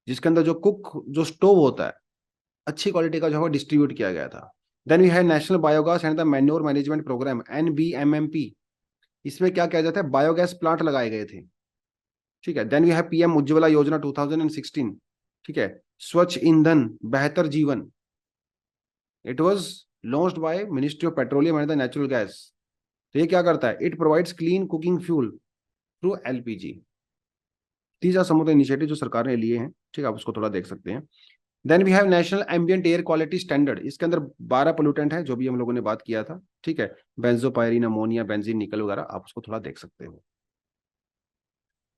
जिसके अंदर जो कुक जो स्टोव होता है अच्छी क्वालिटी का जो है डिस्ट्रीब्यूट किया गया था। देन वी है national biogas and the manure management program, NBMMP। इसमें क्या किया जाता है, बायोगैस प्लांट लगाए गए थे। ठीक है, देन वी है PM उज्ज्वला योजना 2016। ठीक है, स्वच्छ ईंधन बेहतर जीवन, it was launched by ministry of petroleum and the natural gas. तो ये क्या करता है, it provides clean cooking fuel through LPG। तीसरा समुद्र इनिशिएटिव जो सरकार ने लिए हैं, ठीक है, आप उसको थोड़ा देख सकते हैं। Then we have national ambient air quality standard. इसके अंदर 12 पोल्यूटेंट है, जो भी हम लोगों ने बात किया था। ठीक है, बेंजोपायरीन, अमोनिया, बेंजीन, निकल वगैरह, आप उसको थोड़ा देख सकते हो।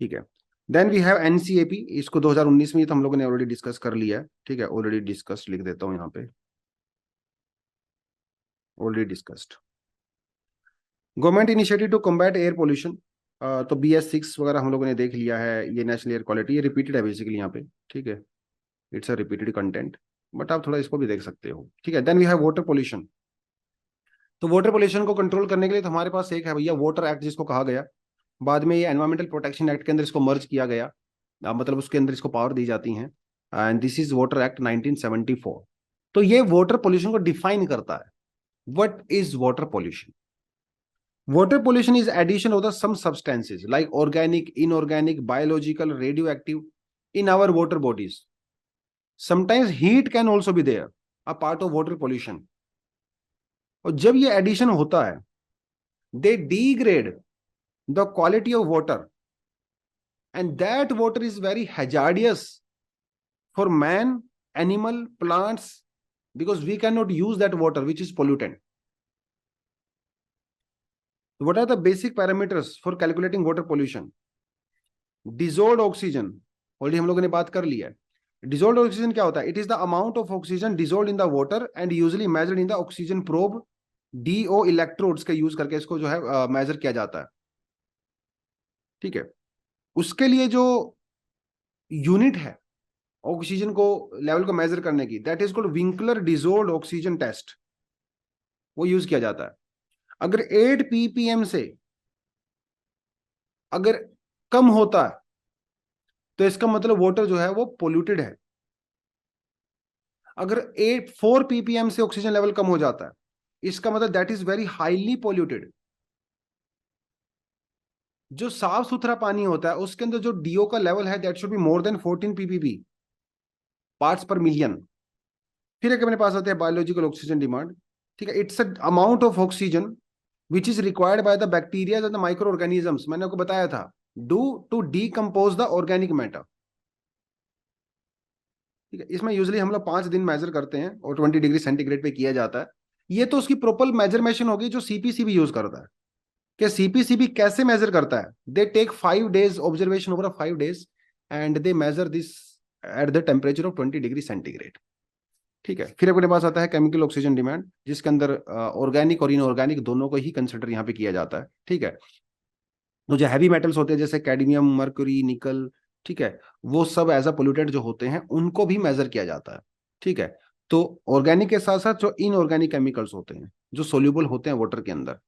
ठीक है, देन वी हैव NCAP। इसको 2019 में, ये तो हम लोगों ने ऑलरेडी डिस्कस कर लिया है। ठीक है, ऑलरेडी डिस्कस लिख देता हूँ यहाँ पे, already discussed. Government initiative to combat air pollution, तो BS6 वगैरह हम लोगों ने देख लिया है। ये नेशनल एयर क्वालिटी, ये रिपीटेड है बेसिकली यहाँ पे। ठीक है, it's a repeated content, but आप थोड़ा इसको भी देख सकते हो। ठीक है, then we have water pollution. तो वाटर पोल्यूशन को कंट्रोल करने के लिए तो हमारे पास एक है भैया, वाटर एक्ट जिसको कहा गया। बाद में ये एनवायरमेंटल प्रोटेक्शन एक्ट के अंदर इसको मर्ज किया गया, मतलब उसके अंदर इसको पावर दी जाती है। And this is water act 1974। तो ये वाटर पोल्यूशन को डिफाइन करता है। What is water pollution? Water pollution is addition of the some substances like organic, inorganic, biological, radioactive in our water bodies. Sometimes heat can also be there, a part of water pollution. और जब ये addition होता है, they degrade the quality of water, and that water is very hazardous for man, animal, plants, because we cannot use that water which is pollutant. What are the basic parameters for calculating water pollution? Dissolved oxygen, already हम लोगों ने बात कर लिया है। Dissolved oxygen क्या होता है? It is the amount of oxygen dissolved in the water and usually measured in the oxygen probe, DO electrodes का यूज करके इसको जो है मेजर किया जाता है। ठीक है, उसके लिए जो यूनिट है ऑक्सीजन को लेवल को मेजर करने की, that is called Winkler dissolved oxygen test, वो यूज किया जाता है। अगर 8 ppm से अगर कम होता है तो इसका मतलब वाटर जो है वो पोल्यूटेड है। अगर 4 ppm से ऑक्सीजन लेवल कम हो जाता है, इसका मतलब that is very highly polluted. जो साफ सुथरा पानी होता है उसके अंदर जो DO का लेवल है, that should be more than 14 ppb parts पर मिलियन। फिर एक अपने पास आते हैं बायोलॉजिकल ऑक्सीजन डिमांड। ठीक है, it's amount of oxygen which is required by the bacteria and the micro organisms, मैंने आपको बताया था, due to decompose the organic matter. ठीक है, इसमें यूजुअली हम लोग 5 दिन मेजर करते हैं और 20 डिग्री सेंटीग्रेड पे किया जाता है। ये तो उसकी प्रॉपर मेजरमेशन होगी जो CPC भी यूज करता है। कि सीपीसीबी कैसे मेजर करता है? They take 5 days observation over 5 days and they measure this at the temperature of 20 degree centigrade. ठीक है, फिर अपने पास आता है केमिकल ऑक्सीजन डिमांड, जिसके अंदर ऑर्गेनिक और इनऑर्गेनिक दोनों को ही कंसिडर यहाँ पे किया जाता है। ठीक है, तो जो हैवी मेटल्स होते हैं जैसे कैडमियम, मर्क्यूरी, निकल, ठीक है, वो सब एज अ पोल्यूटेंट जो होते हैं उनको भी मेजर किया जाता है। ठीक है, तो ऑर्गेनिक के साथ साथ जो इनऑर्गेनिक केमिकल्स होते हैं जो सोल्यूबल होते हैं वाटर के अंदर,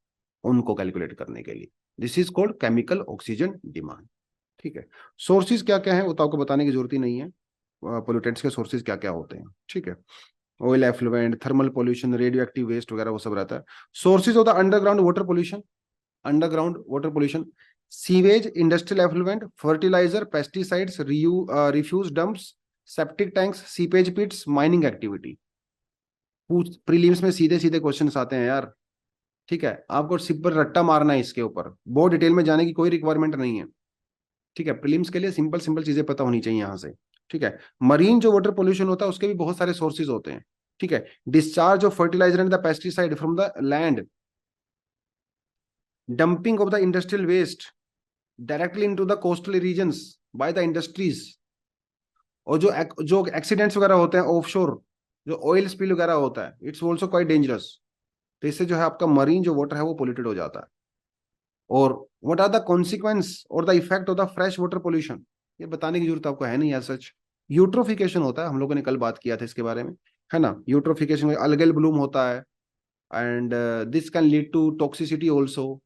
उनको कैलकुलेट करने के लिए this is called chemical oxygen demand. ठीक है, सोर्सेज क्या क्या है वो तो आपको बताने की जरूरत ही नहीं है, पोल्यूटेंट्स के सोर्सेज क्या क्या होते हैं। ठीक है, oil effluent, thermal pollution, radioactive waste वगैरह वो सब रहता है। सोर्सेज होता है underground water pollution, underground water pollution, sewage, industrial effluent, fertiliser, pesticides, refuse dumps, septic tanks, seepage pits, mining activity. Prelims में सीधे सीधे क्वेश्चन आते हैं यार। ठीक है, आपको सिर्फ पर रट्टा मारना है, इसके ऊपर बहुत डिटेल में जाने की कोई रिक्वायरमेंट नहीं है। ठीक है, प्रीलिम्स के लिए सिंपल सिंपल चीजें पता होनी चाहिए यहाँ से। ठीक है, मरीन जो वाटर पोल्यूशन होता है उसके भी बहुत सारे सोर्सेज होते हैं। ठीक है, discharge of fertiliser and the pesticide from the land, dumping of the industrial waste directly into the coastal regions by the industries, और जो एक्सीडेंट्स वगैरह होते हैं ऑफशोर, जो ऑयल स्पिल वगैरह होता है, इट्स ऑल्सो क्वाइट डेंजरस। तो इससे जो है आपका मरीन जो वाटर है वो पोल्यूटेड हो जाता है। और व्हाट आर द कॉन्सिक्वेंस और the effect of the fresh water pollution, ये बताने की जरूरत आपको है नहीं एज सच। यूट्रोफिकेशन होता है, हम लोगों ने कल बात किया था इसके बारे में, है ना। यूट्रोफिकेशन में अलगेल ब्लूम होता है and this can lead to toxicity also,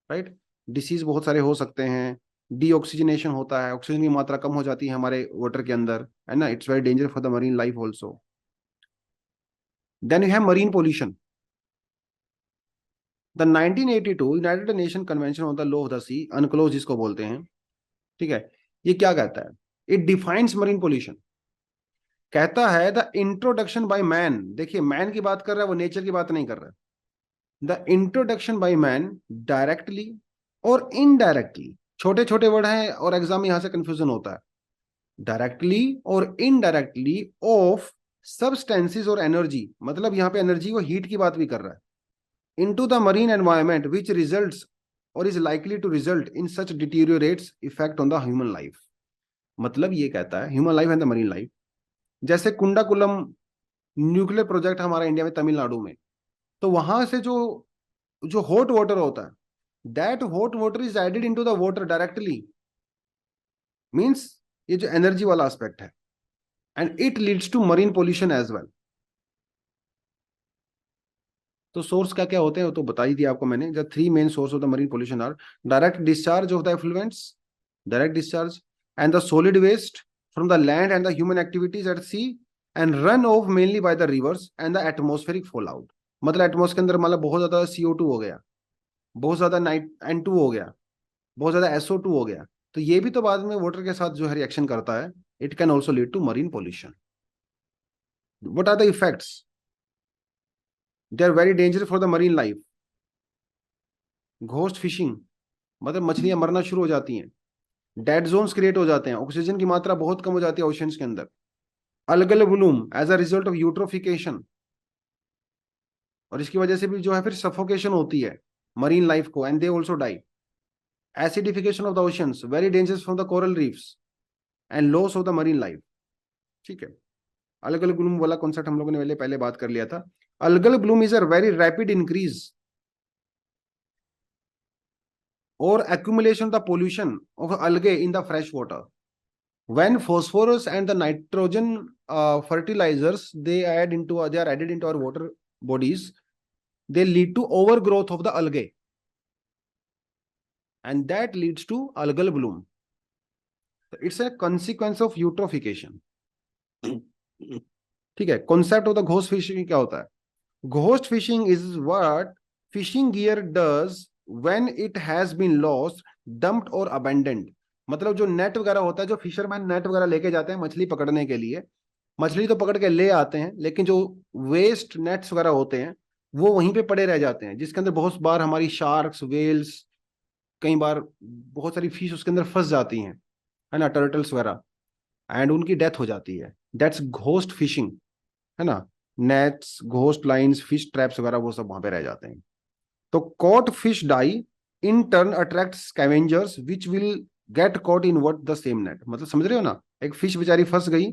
right. Disease बहुत सारे हो सकते हैं। डीऑक्सीजनेशन होता है, ऑक्सीजन की मात्रा कम हो जाती है हमारे वाटर के अंदर, है ना। It's very danger for the marine life also. Then you have marine pollution. The 1982 United Nation Convention on the law of the sea, UNCLOS जिसको बोलते हैं, ठीक है, ये क्या कहता है? It defines marine pollution. कहता है द इंट्रोडक्शन बाय मैन, देखिए मैन की बात कर रहा है, वो नेचर की बात नहीं कर रहा है। The introduction by man directly और इनडायरेक्टली, छोटे छोटे वर्ड हैं और एग्जाम में यहां से कंफ्यूजन होता है। डायरेक्टली और इनडायरेक्टली ऑफ सब्सटेंसेस और एनर्जी, मतलब यहां पे एनर्जी वो हीट की बात भी कर रहा है, into the marine environment which results or is likely to result in such deteriorates effect on the human life। मतलब ये कहता है human life and the marine life. जैसे कुंडाकुलम न्यूक्लियर प्रोजेक्ट हमारा इंडिया में तमिलनाडु में, तो वहां से जो जो हॉट वाटर होता है, that hot water is added into the water directly, means ये जो एनर्जी वाला एस्पेक्ट है, and it leads to marine pollution as well. तो सोर्स क्या क्या होते हैं वो तो बता ही दिया आपको मैंने। The three main source of the marine pollution are direct discharge of the effluents, direct discharge, and the solid waste from the land and the human activities at sea, and run off mainly by the rivers and the atmospheric fall out. मतलब atmosphere के अंदर मतलब बहुत ज्यादा CO2 हो गया, बहुत ज्यादा नाइट N2 हो गया, बहुत ज्यादा SO2 हो गया, तो ये भी तो बाद में वाटर के साथ जो है रिएक्शन करता है। It can also lead to marine pollution. What are the effects? They are very dangerous for the marine life. Ghost fishing, मतलब मछलियां मरना शुरू हो जाती हैं। डेड जोन्स क्रिएट हो जाते हैं, ऑक्सीजन की मात्रा बहुत कम हो जाती है ओशंस के अंदर। Algal bloom as a result of eutrophication, और इसकी वजह से भी जो है फिर सफोकेशन होती है मरीन लाइफ को, and they also die. Acidification of the oceans very dangerous from the coral reefs and loss of the marine life. ठीक है, अलगल ब्लूम वाला कॉन्सेप्ट हम लोगों ने पहले बात कर लिया था। Algal Bloom is a very rapid increase or accumulation of the pollution of algae in the fresh water. When phosphorus and the nitrogen fertilizers they are added into our water bodies, they lead to overgrowth of the algae, and that leads to algal bloom. It's a consequence of eutrophication. ठीक है, concept of the ghost fishing क्या होता है? Ghost fishing is what fishing gear does when it has been lost, dumped और abandoned. मतलब जो net वगैरह होता है, जो फिशरमैन नेट वगैरह लेके जाते हैं मछली पकड़ने के लिए, मछली तो पकड़ के ले आते हैं, लेकिन जो वेस्ट नेट्स वगैरह होते हैं वो वहीं पे पड़े रह जाते हैं, जिसके अंदर बहुत बार हमारी शार्क्स, वेल्स, कई बार बहुत सारी फिश उसके अंदर फंस जाती हैं, है ना, टर्टल्स वगैरह, एंड उनकी डेथ हो जाती है। दैट्स घोस्ट फिशिंग, है ना। Nets, ghost lines, fish traps वगैरह वो सब वहां पे रह जाते हैं। तो caught fish die in turn attract scavengers which will get caught in what the same net. मतलब समझ रहे हो ना, एक फिश बेचारी फंस गई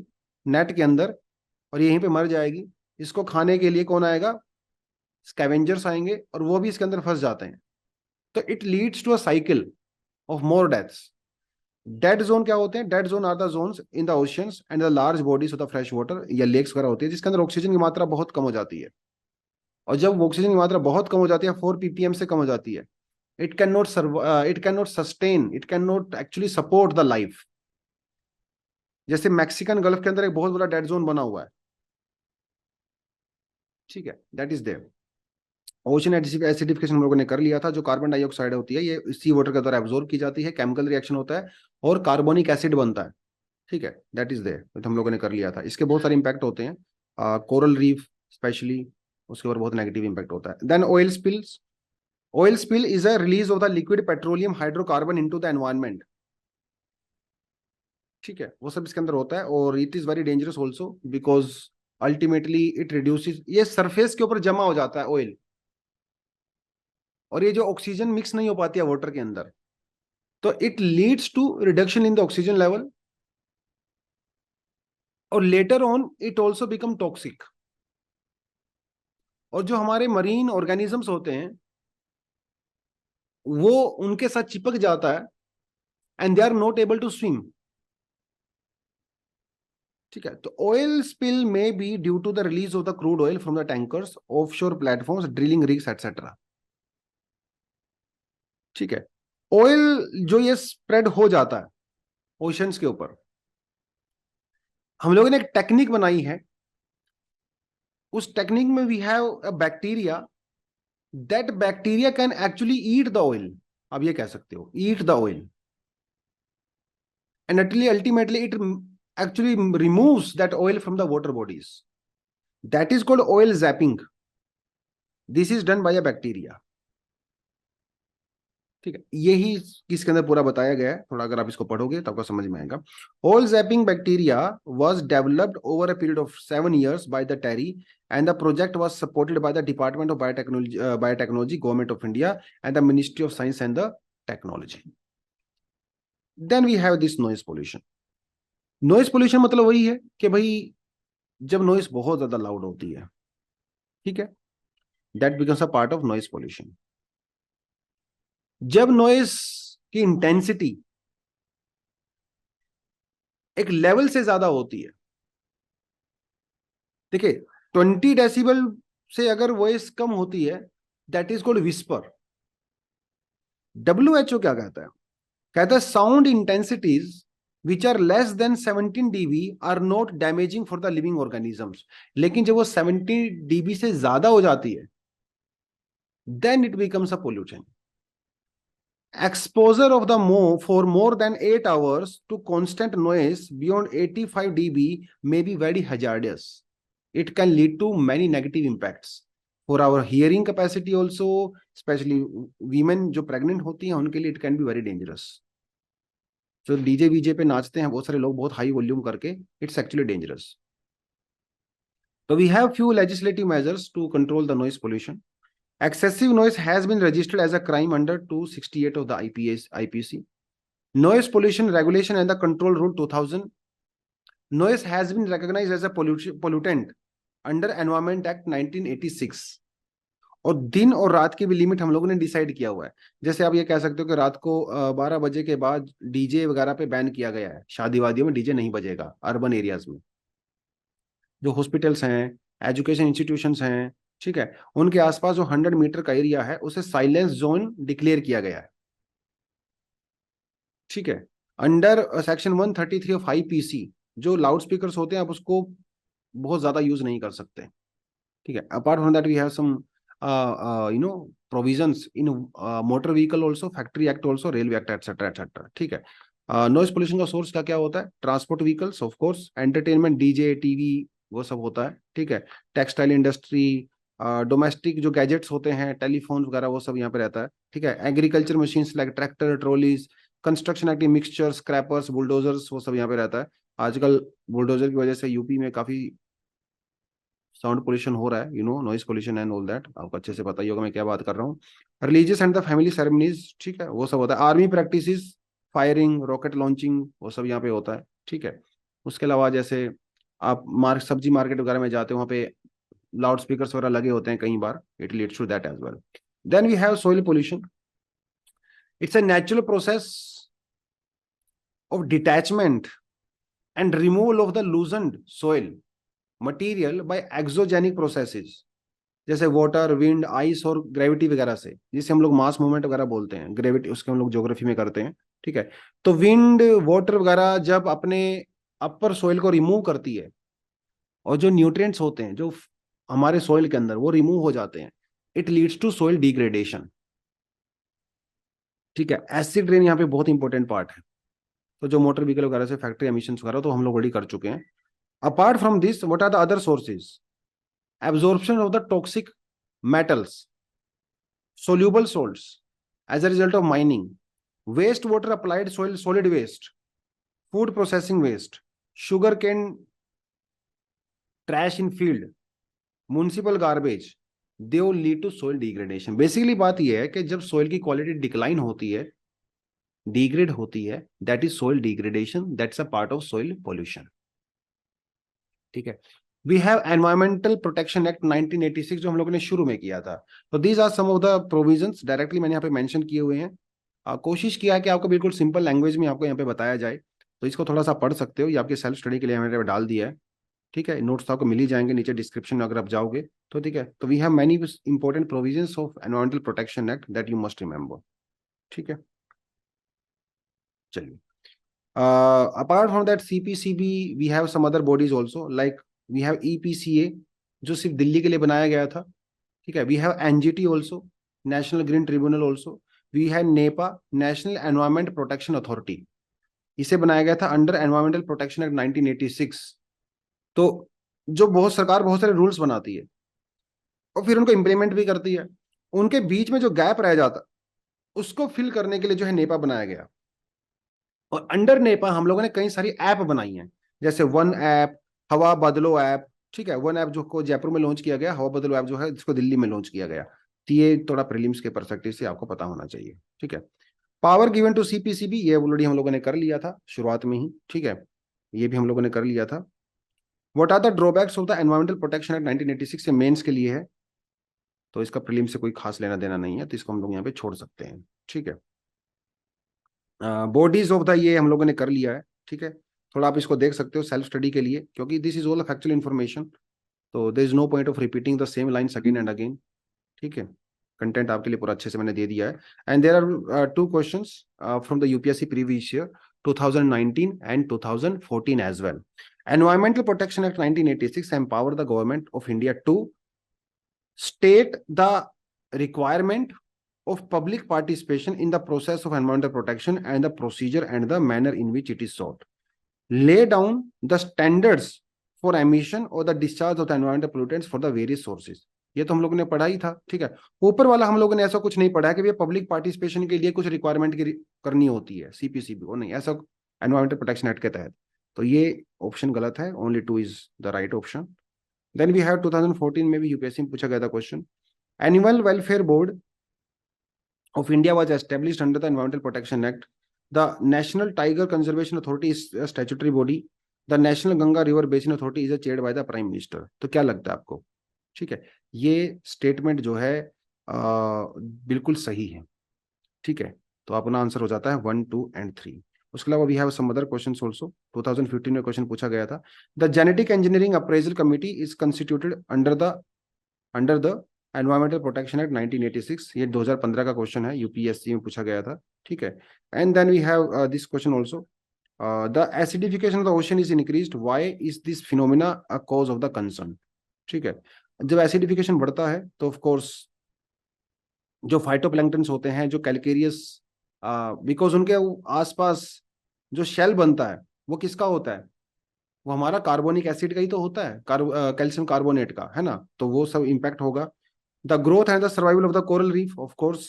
नेट के अंदर और यहीं पे मर जाएगी, इसको खाने के लिए कौन आएगा, स्कैवेंजर्स आएंगे और वो भी इसके अंदर फंस जाते हैं। तो it leads to a cycle of more deaths. Dead zone क्या होते हैं, dead zone are the zones in the oceans and the large bodies of the fresh water या लेक्स वगैरह होती है जिसके अंदर ऑक्सीजन की मात्रा बहुत कम हो जाती है। और जब ऑक्सीजन की मात्रा बहुत कम हो जाती है, 4 ppm से कम हो जाती है, it can not it can not sustain, it can not actually support the life. जैसे मैक्सिकन गल्फ के अंदर एक बहुत बड़ा डेड जोन बना हुआ है, ठीक है, that is there. Ocean acidification हम लोगों ने कर लिया था। जो कार्बन डाइऑक्साइड होती है ये सी वाटर के द्वारा एब्जॉर्ब की जाती है, केमिकल रिएक्शन होता है और कार्बोनिक एसिड बनता है, ठीक है, दैट इज देयर, तो हम लोगों ने कर लिया था। इसके बहुत सारे इंपैक्ट होते हैं, कोरल रीफ स्पेशली, उसके ऊपर बहुत नेगेटिव इंपैक्ट होता है। Then oil spills. Oil spill is a release of the liquid petroleum hydrocarbon into the environment, ठीक है, वो सब इसके अंदर होता है। और it is very dangerous also because ultimately it reduces, ये सरफेस के ऊपर जमा हो जाता है ऑयल, और ये जो ऑक्सीजन मिक्स नहीं हो पाती है वाटर के अंदर, तो it leads to reduction in the oxygen level, और later on it also become toxic. और जो हमारे मरीन ऑर्गेनिजम्स होते हैं वो उनके साथ चिपक जाता है and they are not able to swim, ठीक है। तो ऑयल स्पिल में be due to the release of the crude oil from the tankers, offshore platforms, drilling rigs etcetera, ठीक है। ऑयल जो ये स्प्रेड हो जाता है ओशंस के ऊपर, हम लोगों ने एक टेक्निक बनाई है, उस टेक्निक में we have a bacteria, that bacteria can actually eat the oil. आप ये कह सकते हो eat the oil, and ultimately it actually removes that oil from the water bodies. That is called oil zapping. This is done by a bacteria, ठीक है। यही इसके अंदर पूरा बताया गया है, थोड़ा अगर आप इसको पढ़ोगे तो आपको समझ में आएगा। Oil zapping bacteria was developed over a period of 7 years by the TERI and the project was supported by the department of biotechnology government of India and the ministry of science and the technology. Then we have this noise pollution. Noise pollution मतलब वही है कि भाई जब noise बहुत ज्यादा loud होती है, ठीक है, that becomes a part of noise pollution. जब नॉइज की इंटेंसिटी एक लेवल से ज्यादा होती है, देखिए 20 डेसिबल से अगर वॉइस कम होती है that is called whisper. WHO क्या कहता है, कहता है sound intensities which are less than 17 dB are not damaging for the living organisms. लेकिन जब वो 70 dB से ज्यादा हो जाती है then it becomes a pollution. Exposure of the for more than 8 hours to constant noise beyond 85 dB may be very hazardous. It can lead to many negative impacts for our hearing capacity also, especially women जो pregnant होती हैं उनके लिए it can be very dangerous. जो DJ वीजे पे नाचते हैं बहुत सारे लोग बहुत हाई वॉल्यूम करके, it's actually dangerous. So we have few legislative measures to control the noise pollution. Excessive noise has been registered as a crime under 268 of the IPC. Noise Pollution Regulation and the Control Rule 2000. Noise has been recognized as a pollutant under Environment Act 1986. और दिन और रात की भी limit हम लोगों ने decide किया हुआ है। जैसे आप ये कह सकते हो कि रात को 12 बजे के बाद डीजे वगैरह पे बैन किया गया है, शादी वादियों में डीजे नहीं बजेगा अर्बन एरियाज में। जो हॉस्पिटल्स हैं, एजुकेशन इंस्टीट्यूशंस हैं, ठीक है, उनके आसपास जो 100 मीटर का एरिया है उसे साइलेंस जोन डिक्लेयर किया गया है, ठीक है। अंडर सेक्शन 133 ऑफ IPC जो लाउड स्पीकर्स होते हैं आप उसको बहुत ज्यादा यूज नहीं कर सकते, ठीक है। Apart from that we have some provisions in motor vehicle also, factory act also, railway act etcetera etcetera, ठीक है। नॉइज पोल्यूशन का सोर्स क्या क्या होता है, transport vehicles of course, entertainment DJ TV वो सब होता है, ठीक है। टेक्सटाइल इंडस्ट्री, डोमेस्टिक जो गैजेट्स होते हैं टेलीफोन वगैरह वो सब यहाँ पे रहता है, ठीक है। Agriculture machines like tractor trolleys, construction active mixture, scrapers, bulldozers वो सब यहाँ पे रहता है। आजकल बुलडोजर की वजह से यूपी में काफी साउंड पोल्यूशन हो रहा है, noise pollution and all that, आपको अच्छे से पता ही होगा मैं क्या बात कर रहा हूँ। Religious and the family ceremonies, ठीक है, वो सब होता है। Army practices, firing, rocket launching, वो सब यहाँ पे होता है, ठीक है। उसके अलावा जैसे आप सब्जी मार्केट वगैरह में जाते हो, वहाँ पे लाउड स्पीकर्स वगैरह लगे होते हैं कई बार, it leads to that as well. Then we have soil pollution. It's a natural process of detachment and removal of the loosened soil material by exogenic processes, जैसे वाटर, विंड, आइस और gravity वगैरह से, जिसे हम लोग mass movement वगैरह बोलते हैं, ग्रेविटी उसके हम लोग ज्योग्राफी में करते हैं, ठीक है। तो विंड, वाटर वगैरह जब अपने अपर सोइल को रिमूव करती है, और जो न्यूट्रिएंट्स होते हैं जो हमारे सोइल के अंदर, वो रिमूव हो जाते हैं, it leads to soil degradation, ठीक है। एसिड रेन यहाँ पे बहुत इंपॉर्टेंट पार्ट है। तो जो मोटर व्हीकल वगैरह से फैक्ट्री एमिशंस वगैरह तो हम लोग ऑलरेडी कर चुके हैं। Apart from this, what are the other sources? Absorption of the toxic metals, soluble salts as a result of mining, wastewater applied soil, solid waste, food processing waste, sugar cane trash in field, municipal garbage, they will lead to soil degradation। Basically बात यह है कि जब soil की quality decline होती है, degrade होती है, that is soil degradation, that's a part of soil pollution, ठीक है। We have environmental protection act 1986 जो हम लोगों ने शुरू में किया था। तो these are some of the provisions, directly मैंने यहाँ पे मेंशन किए हुए हैं। कोशिश किया है कि आपको बिल्कुल सिंपल लैंग्वेज में आपको यहाँ पे बताया जाए, तो इसको थोड़ा सा पढ़ सकते हो, ये आपके सेल्फ स्टडी के लिए मैंने डाल दिया है, ठीक है। नोट्स तो आपको मिल ही जाएंगे नीचे डिस्क्रिप्शन में अगर आप जाओगे तो, ठीक है। तो we have many important provisions of environmental protection act that you must remember, ठीक है। चलिए, apart from that CPCB, we have some other bodies also, like we have EPCA जो सिर्फ दिल्ली के लिए बनाया गया था, ठीक है। We have NGT also, national green tribunal also. We have NEPA, national environment protection authority, इसे बनाया गया था अंडर एनवायरमेंटल प्रोटेक्शन एक्ट 1986। तो जो बहुत सरकार बहुत सारे रूल्स बनाती है और फिर उनको इम्प्लीमेंट भी करती है, उनके बीच में जो गैप रह जाता उसको फिल करने के लिए जो है नेपा बनाया गया। और अंडर नेपा हम लोगों ने कई सारी ऐप बनाई हैं, जैसे वन ऐप, हवा बदलो ऐप, ठीक है। वन ऐप जो को जयपुर में लॉन्च किया गया, हवा बदलो ऐप जो है जिसको दिल्ली में लॉन्च किया गया। तो ये थोड़ा प्रीलिम्स के परस्पेक्टिव से आपको पता होना चाहिए, ठीक है। पावर गिवन टू सीपीसीबी, ये ऑलरेडी हम लोगों ने कर लिया था शुरुआत में ही, ठीक है, ये भी हम लोगों ने कर लिया था। What are the drawbacks of the environmental protection act 1986 से मेंस के लिए है, तो इसका प्रीलिम से कोई खास लेना देना नहीं है, तो इसको हम लोग यहाँ पे छोड़ सकते हैं, ठीक है। बॉडीज ऑफ द, ये हम लोगों ने कर लिया है, ठीक है। थोड़ा आप इसको देख सकते हो सेल्फ स्टडी के लिए, क्योंकि this is all factual information, तो there is no point of repeating the same lines again and again, ठीक है। कंटेंट आपके लिए पूरा अच्छे से मैंने दे दिया है। And there are two questions from the UPSC previous year 2019 and 2014 as well. Environmental protection act 1986 empower the government of India to state the requirement of public participation in the process of environmental protection and the procedure and the manner in which it is sought, lay down the standards for emission or the discharge of the environmental pollutants for the various sources। ये तो हम लोगों ने पढ़ा ही था, ठीक है। ऊपर वाला हम लोगों ने ऐसा कुछ नहीं पढ़ा है कि भैया पब्लिक पार्टिसिपेशन के लिए कुछ रिक्वायरमेंट की करनी होती है सीपीसीबी, वो नहीं, ऐसा एनवायरमेंटल प्रोटेक्शन एक्ट के तहत। तो ये ऑप्शन गलत है, only 2 is the right option. Then we have 2014 में भी यूपीएससी में पूछा गया था question, animal welfare board of India was established under the Environmental Protection Act. The National Tiger Conservation Authority is a statutory body. The National Ganga River Basin Authority is chaired by the Prime Minister। तो क्या लगता है आपको, ठीक है। ये statement जो है बिल्कुल सही है, ठीक है। तो अपना आंसर हो जाता है 1, 2 and 3। उसके अलावा we have some other questions also. 2015 में क्वेश्चन पूछा गया था, the genetic engineering appraisal committee is constituted under the environmental protection act 1986। ये 2015 का क्वेश्चन है, यूपीएससी में पूछा गया था, ठीक है। And then we have this question also, the acidification of the ocean is increased, why is this phenomena a cause of the concern, ठीक है। जब एसिडिफिकेशन बढ़ता है तो ऑफ कोर्स जो फाइटोप्लैंक्टन्स होते हैं, जो कैलकेरियस, बिकॉज उनके आसपास जो शेल बनता है वो किसका होता है, वो हमारा कार्बोनिक एसिड का ही तो होता है, कैल्शियम कार्बोनेट का, है ना। तो वो सब इंपैक्ट होगा। The growth and the survival of the coral reef, of course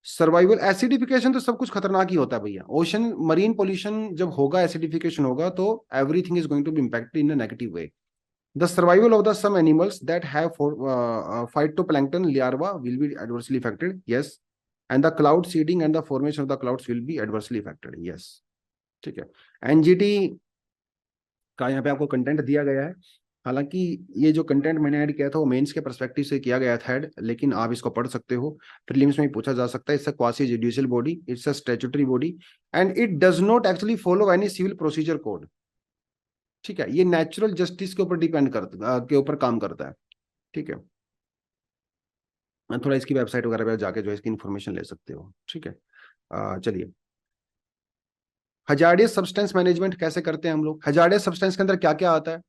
survival. Acidification तो सब कुछ खतरनाक ही होता है भैया, ओशन मरीन पोल्यूशन जब होगा, एसिडिफिकेशन होगा, तो everything is going to be impacted in a negative way. The survival of the some animals that have phytoplankton larva will be adversely affected, yes, and the cloud seeding and the formation of the clouds will be adversely affected, yes. ठीक है, NGT का यहाँ पे आपको content दिया गया है। हालांकि ये जो कंटेंट मैंने ऐड किया था वो मेंस के पर्सपेक्टिव से किया गया था ऐड, लेकिन आप इसको पढ़ सकते हो, प्रीलिम्स में पूछा जा सकता है। It's a quasi judicial body, it's a statutory body and it does not actually follow any civil procedure code. ठीक है, ये नेचुरल जस्टिस के ऊपर डिपेंड करता के ऊपर काम करता है। ठीक है, थोड़ा इसकी वेबसाइट वगैरह पे जाके जो है इसकी इन्फॉर्मेशन ले सकते हो। ठीक है, चलिए, हजार्डियस सब्सटेंस मैनेजमेंट कैसे करते हैं हम लोग। हजार्डियस सब्सटेंस के अंदर क्या क्या आता है?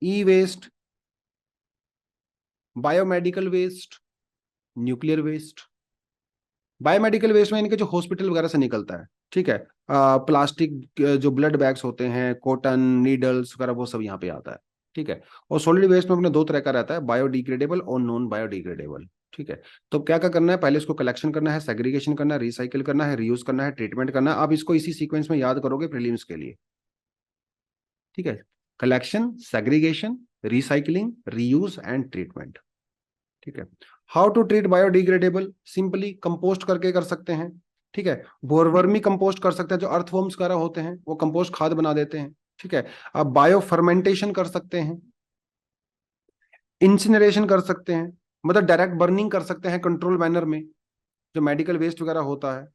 E waste, biomedical waste, nuclear waste. Biomedical waste में इनके जो हॉस्पिटल वगैरह से निकलता है, ठीक है, प्लास्टिक जो ब्लड बैग्स होते हैं, कॉटन नीडल्स वगैरह, वो सब यहाँ पे आता है। ठीक है, और सॉलिड वेस्ट में अपने दो तरह का रहता है, बायोडिग्रेडेबल और नॉन बायोडिग्रेडेबल। ठीक है, तो क्या क्या करना है, पहले इसको कलेक्शन करना है, सेग्रीगेशन करना है, रिसाइकिल करना है, रीयूज करना है, ट्रीटमेंट करना है। आप इसको इसी सीक्वेंस में याद करोगे प्रीलिम्स के लिए। ठीक है, collection, segregation, recycling, reuse and treatment. ठीक है, how to treat biodegradable, simply compost करके कर सकते हैं। ठीक है, बोरवर्मी कंपोस्ट कर सकते हैं, जो अर्थवर्म्स वगैरह होते हैं वो कंपोस्ट खाद बना देते हैं। ठीक है, आप बायो फर्मेंटेशन कर सकते हैं, इंसिनरेशन कर सकते हैं, मतलब डायरेक्ट बर्निंग कर सकते हैं कंट्रोल मैनर में। जो मेडिकल वेस्ट वगैरह होता है,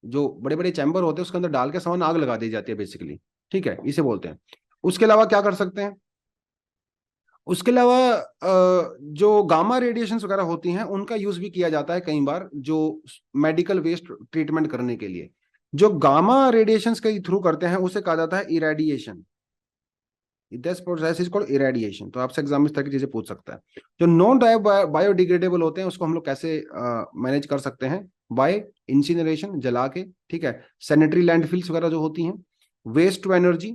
जो बड़े बड़े चैम्बर होते हैं उसके अंदर डाल के सामान आग लगा दी जाती है बेसिकली। ठीक है, इसे बोलते हैं। उसके अलावा क्या कर सकते हैं, उसके अलावा जो गामा रेडिएशंस वगैरह होती हैं उनका यूज भी किया जाता है कई बार, जो मेडिकल वेस्ट ट्रीटमेंट करने के लिए। जो गामा रेडिएशंस के थ्रू करते हैं उसे कहा जाता है irradiation. This process is called irradiation. तो आपसे एग्जाम में इस तरह की चीजें पूछ सकता है। जो नॉन बायोडिग्रेडेबल होते हैं उसको हम लोग कैसे मैनेज कर सकते हैं, बाय इंसिनरेशन, जला के। ठीक है, सैनिटरी लैंडफिल्स वगैरह जो होती हैं, waste to energy,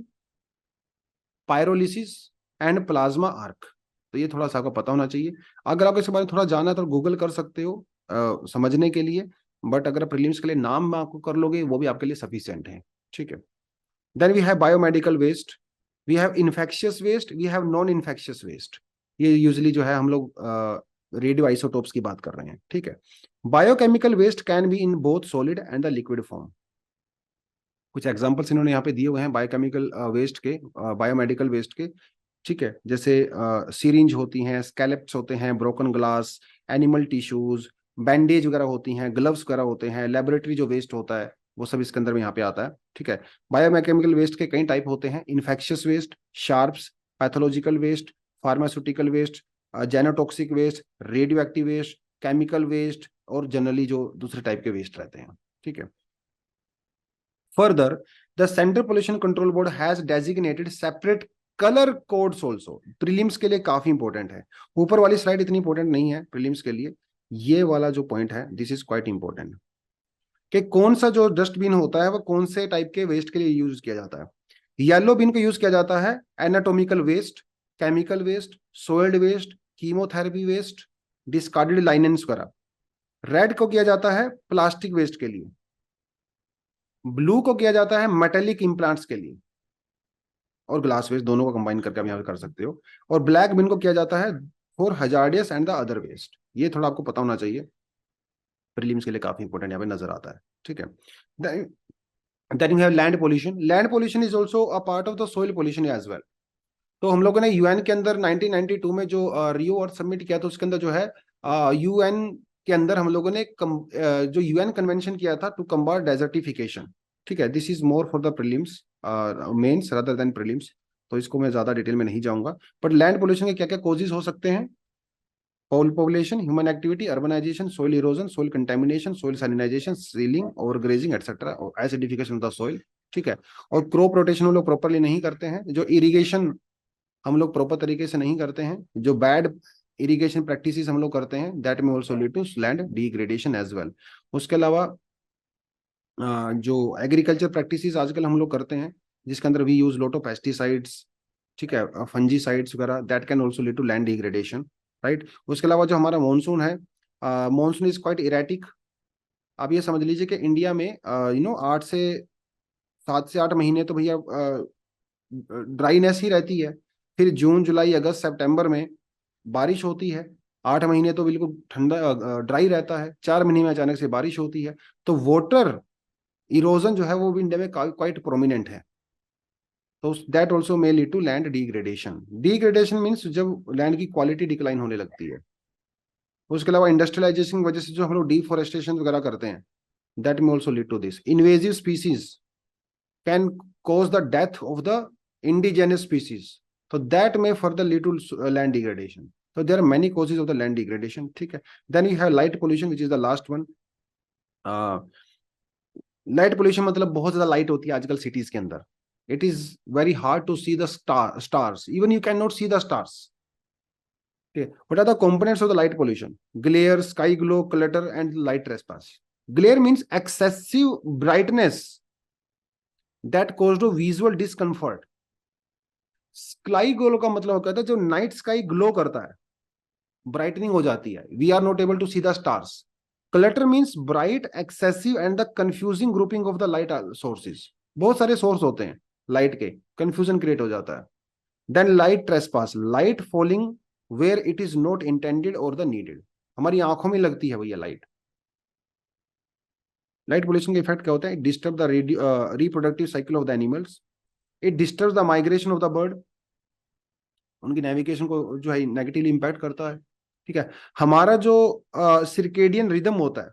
pyrolysis and plasma arc. तो ये थोड़ा सा आपको पता होना चाहिए। अगर आपको इसके बारे में थोड़ा जानना है तो गूगल कर सकते हो समझने के लिए, बट अगर प्रीलिम्स के लिए नाम में आपको कर लोगे वो भी आपके लिए सफिशिएंट है। ठीक है, then we have biomedical waste, we have infectious waste, we have non infectious waste. ये यूजली जो है हम लोग रेडियो आइसोटोप्स की बात कर रहे हैं। ठीक है, biochemical waste can be in both solid and the liquid form. कुछ एग्जांपल्स इन्होंने यहाँ पे दिए हुए हैं बायोकेमिकल वेस्ट के, बायोमेडिकल वेस्ट के। ठीक है, जैसे सीरिंज होती हैं, स्कैलेप्स होते हैं, broken glass, animal tissues, bandage वगैरह होती हैं, ग्लव्स वगैरह होते हैं, लेबोरेटरी जो वेस्ट होता है वो सब इसके अंदर में यहाँ पे आता है। ठीक है, बायोकेमिकल वेस्ट के कई टाइप होते हैं, infectious waste, sharps, pathological waste, pharmaceutical waste, genotoxic waste, radioactive waste, chemical waste, और जनरली जो दूसरे टाइप के वेस्ट रहते हैं। ठीक है, further the central pollution control board has designated separate colour codes also. Prelims के लिए काफी इंपॉर्टेंट है। ऊपर वाली स्लाइड इतनी इंपॉर्टेंट नहीं है प्रीलिम्स के लिए, ये वाला जो पॉइंट है दिस इज क्वाइट इंपॉर्टेंट, कि कौन सा जो डस्टबिन होता है वो कौन से टाइप के वेस्ट के लिए यूज किया जाता है। येलो बिन को यूज किया जाता है anatomical waste, chemical waste, soiled waste, chemotherapy waste, discarded linens वगैरह। रेड को किया जाता है प्लास्टिक वेस्ट के लिए, ब्लू को किया जाता है मेटेलिक इम्प्लांट्स के लिए, और ग्लास वेस्ट, दोनों को कंबाइन करके आप यहाँ पे कर सकते हो। और ब्लैक बिन को किया जाता है for hazardous and the other waste. ये थोड़ा आपको पता होना चाहिए, प्रीलिम्स के लिए काफी इंपॉर्टेंट यहाँ पे नजर आता है। ठीक है, then you have land pollution. Land pollution is also a part of the soil pollution as well. तो हम लोगों ने यूएन के अंदर 1992 में जो रियो अर्थ सबमिट किया था उसके अंदर जो है यूएन के अंदर हम लोगों ने जो यूएन कन्वेंशन किया था टू कम्बाट डेजर्टिफिकेशन। ठीक है, this is more for the prelims mains rather than prelims, तो इसको मैं ज्यादा डिटेल में नहीं जाऊंगा। बट लैंड पोल्यूशन के क्या क्या कॉजेज हो सकते हैं, population, human activity, urbanisation, soil erosion, soil contamination, soil salinisation, sealing, overgrazing etcetera, और एसिडिफिकेशन ऑफ द सोइल। ठीक है, और क्रॉप रोटेशन हम लोग प्रॉपरली नहीं करते हैं, जो इरिगेशन हम लोग प्रॉपर तरीके से नहीं करते हैं, जो बैड इरिगेशन प्रैक्टिसेस हम लोग करते हैं, दैट में also lead to land degradation as well. उसके अलावा जो एग्रीकल्चर प्रैक्टिसेस आजकल हम लोग करते हैं जिसके अंदर we use lot of pesticides, ठीक है, फंजीसाइड्स वगैरह, that can also lead to land degradation, right. उसके अलावा जो हमारा मानसून है, मानसून इज क्वाइट इरेटिक। आप ये समझ लीजिए कि इंडिया में 8 से 7 से 8 महीने तो भैया ड्राइनेस ही रहती है। फिर जून जुलाई अगस्त सितंबर में बारिश होती है, 8 महीने तो बिल्कुल ठंडा ड्राई रहता है, 4 महीने में अचानक से बारिश होती है। तो वाटर इरोजन जो है वो भी इंडिया में क्वाइट प्रोमिनेंट है। तो that also may lead to land degradation. Degradation means जब लैंड की क्वालिटी डिक्लाइन होने लगती है। उसके अलावा इंडस्ट्रियलाइजेशन की वजह से जो हम लोग डिफोरेस्टेशन वगैरह करते हैं, that may also lead to this. Invasive species can cause the death of the indigenous species, so that may further lead to land degradation. So there are many causes of the land degradation, ठीक है। then you have light pollution which is the last one। Light pollution मतलब बहुत ज्यादा light होती है आजकल cities के अंदर। It is very hard to see the stars, even you can not see the stars. What are the components of the light pollution? Glare, sky glow, clutter, and light trespass. Glare means excessive brightness that caused a visual discomfort. Sky glow का मतलब होता है जो night sky glow करता है, brightening हो जाती है, we are not able to see the stars. Clutter means bright, excessive and the confusing grouping of the light sources. बहुत सारे सोर्स होते हैं लाइट के, कंफ्यूजन क्रिएट हो जाता है। Then light trespass, light falling where it is not intended और the needed. हमारी आंखों में लगती है भैया लाइट। लाइट पोल्यूशन के इफेक्ट क्या होता है? Disturb the reproductive cycle of the animals, it disturb the migration of the bird, उनकी नेविगेशन को जो है नेगेटिवली इंपैक्ट करता है। ठीक है। हमारा जो सिरकेडियन रिदम होता है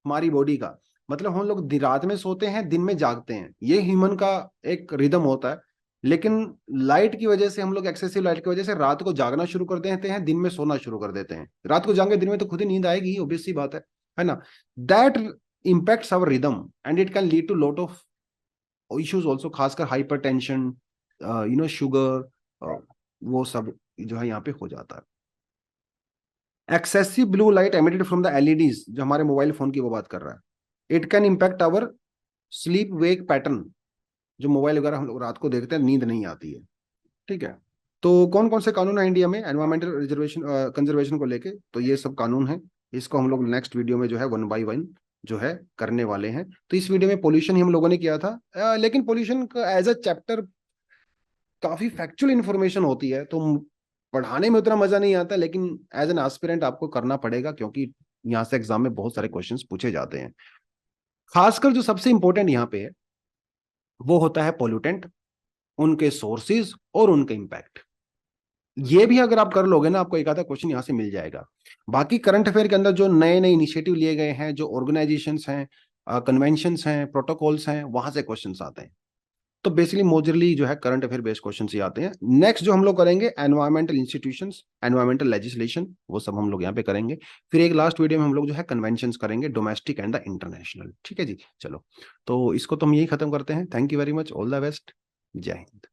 हमारी बॉडी का, मतलब हम लोग रात में सोते हैं, दिन में जागते हैं, ये ह्यूमन का एक रिदम होता है। लेकिन लाइट की वजह से, हम लोग एक्सेसिव लाइट की वजह से रात को जागना शुरू कर देते हैं, दिन में सोना शुरू कर देते हैं। रात को जागे, दिन में तो खुद ही नींद आएगी, ऑब्वियस सी बात है ना। That impacts our rhythm and it can lead to lot of issues also, खासकर हाइपरटेंशन, शुगर, वो सब जो है यहाँ पे हो जाता है। Excessive blue light emitted from the LEDs, जो हमारे मोबाइल फोन की वो बात कर रहा है, it can impact our sleep wake pattern. जो मोबाइल वगैरह हम लोग रात को देखते हैं, नींद नहीं आती है। ठीक है। तो कौन कौन से कानून है इंडिया में एनवायरमेंटल रिजर्वेशन कंजर्वेशन को लेके? तो ये सब कानून है, इसको हम लोग नेक्स्ट वीडियो में जो है 1 by 1 जो है करने वाले हैं। तो इस वीडियो में पोल्यूशन ही हम लोगों ने किया था, लेकिन पोल्यूशन का एज अ चैप्टर काफी फैक्चुअल इंफॉर्मेशन होती है, तो पढ़ाने में उतना मजा नहीं आता, लेकिन एज एन एस्पिरेंट आपको करना पड़ेगा, क्योंकि यहाँ से एग्जाम में बहुत सारे क्वेश्चंस पूछे जाते हैं। खासकर जो सबसे इंपॉर्टेंट यहाँ पे है वो होता है पोल्यूटेंट, उनके सोर्सेज और उनके इम्पैक्ट। ये भी अगर आप कर लोगे ना, आपको एक आधा क्वेश्चन यहाँ से मिल जाएगा। बाकी करंट अफेयर के अंदर जो नए नए इनिशिएटिव लिए गए हैं, जो ऑर्गेनाइजेशंस हैं, कन्वेंशंस हैं, प्रोटोकॉल्स हैं, वहां से क्वेश्चंस आते हैं। तो बेसिकली मोजरली जो है करंट अफेयर बेस्ड क्वेश्चंस ही आते हैं। नेक्स्ट जो हम लोग करेंगे एनवायरमेंटल इंस्टीट्यूशंस, एनवायरमेंटल लेजिस्लेशन, वो सब हम लोग यहाँ पे करेंगे। फिर एक लास्ट वीडियो में हम लोग जो है कन्वेंशंस करेंगे, डोमेस्टिक एंड द इंटरनेशनल। ठीक है जी, चलो तो इसको तो हम यही खत्म करते हैं। Thank you very much, all the best, जय हिंद।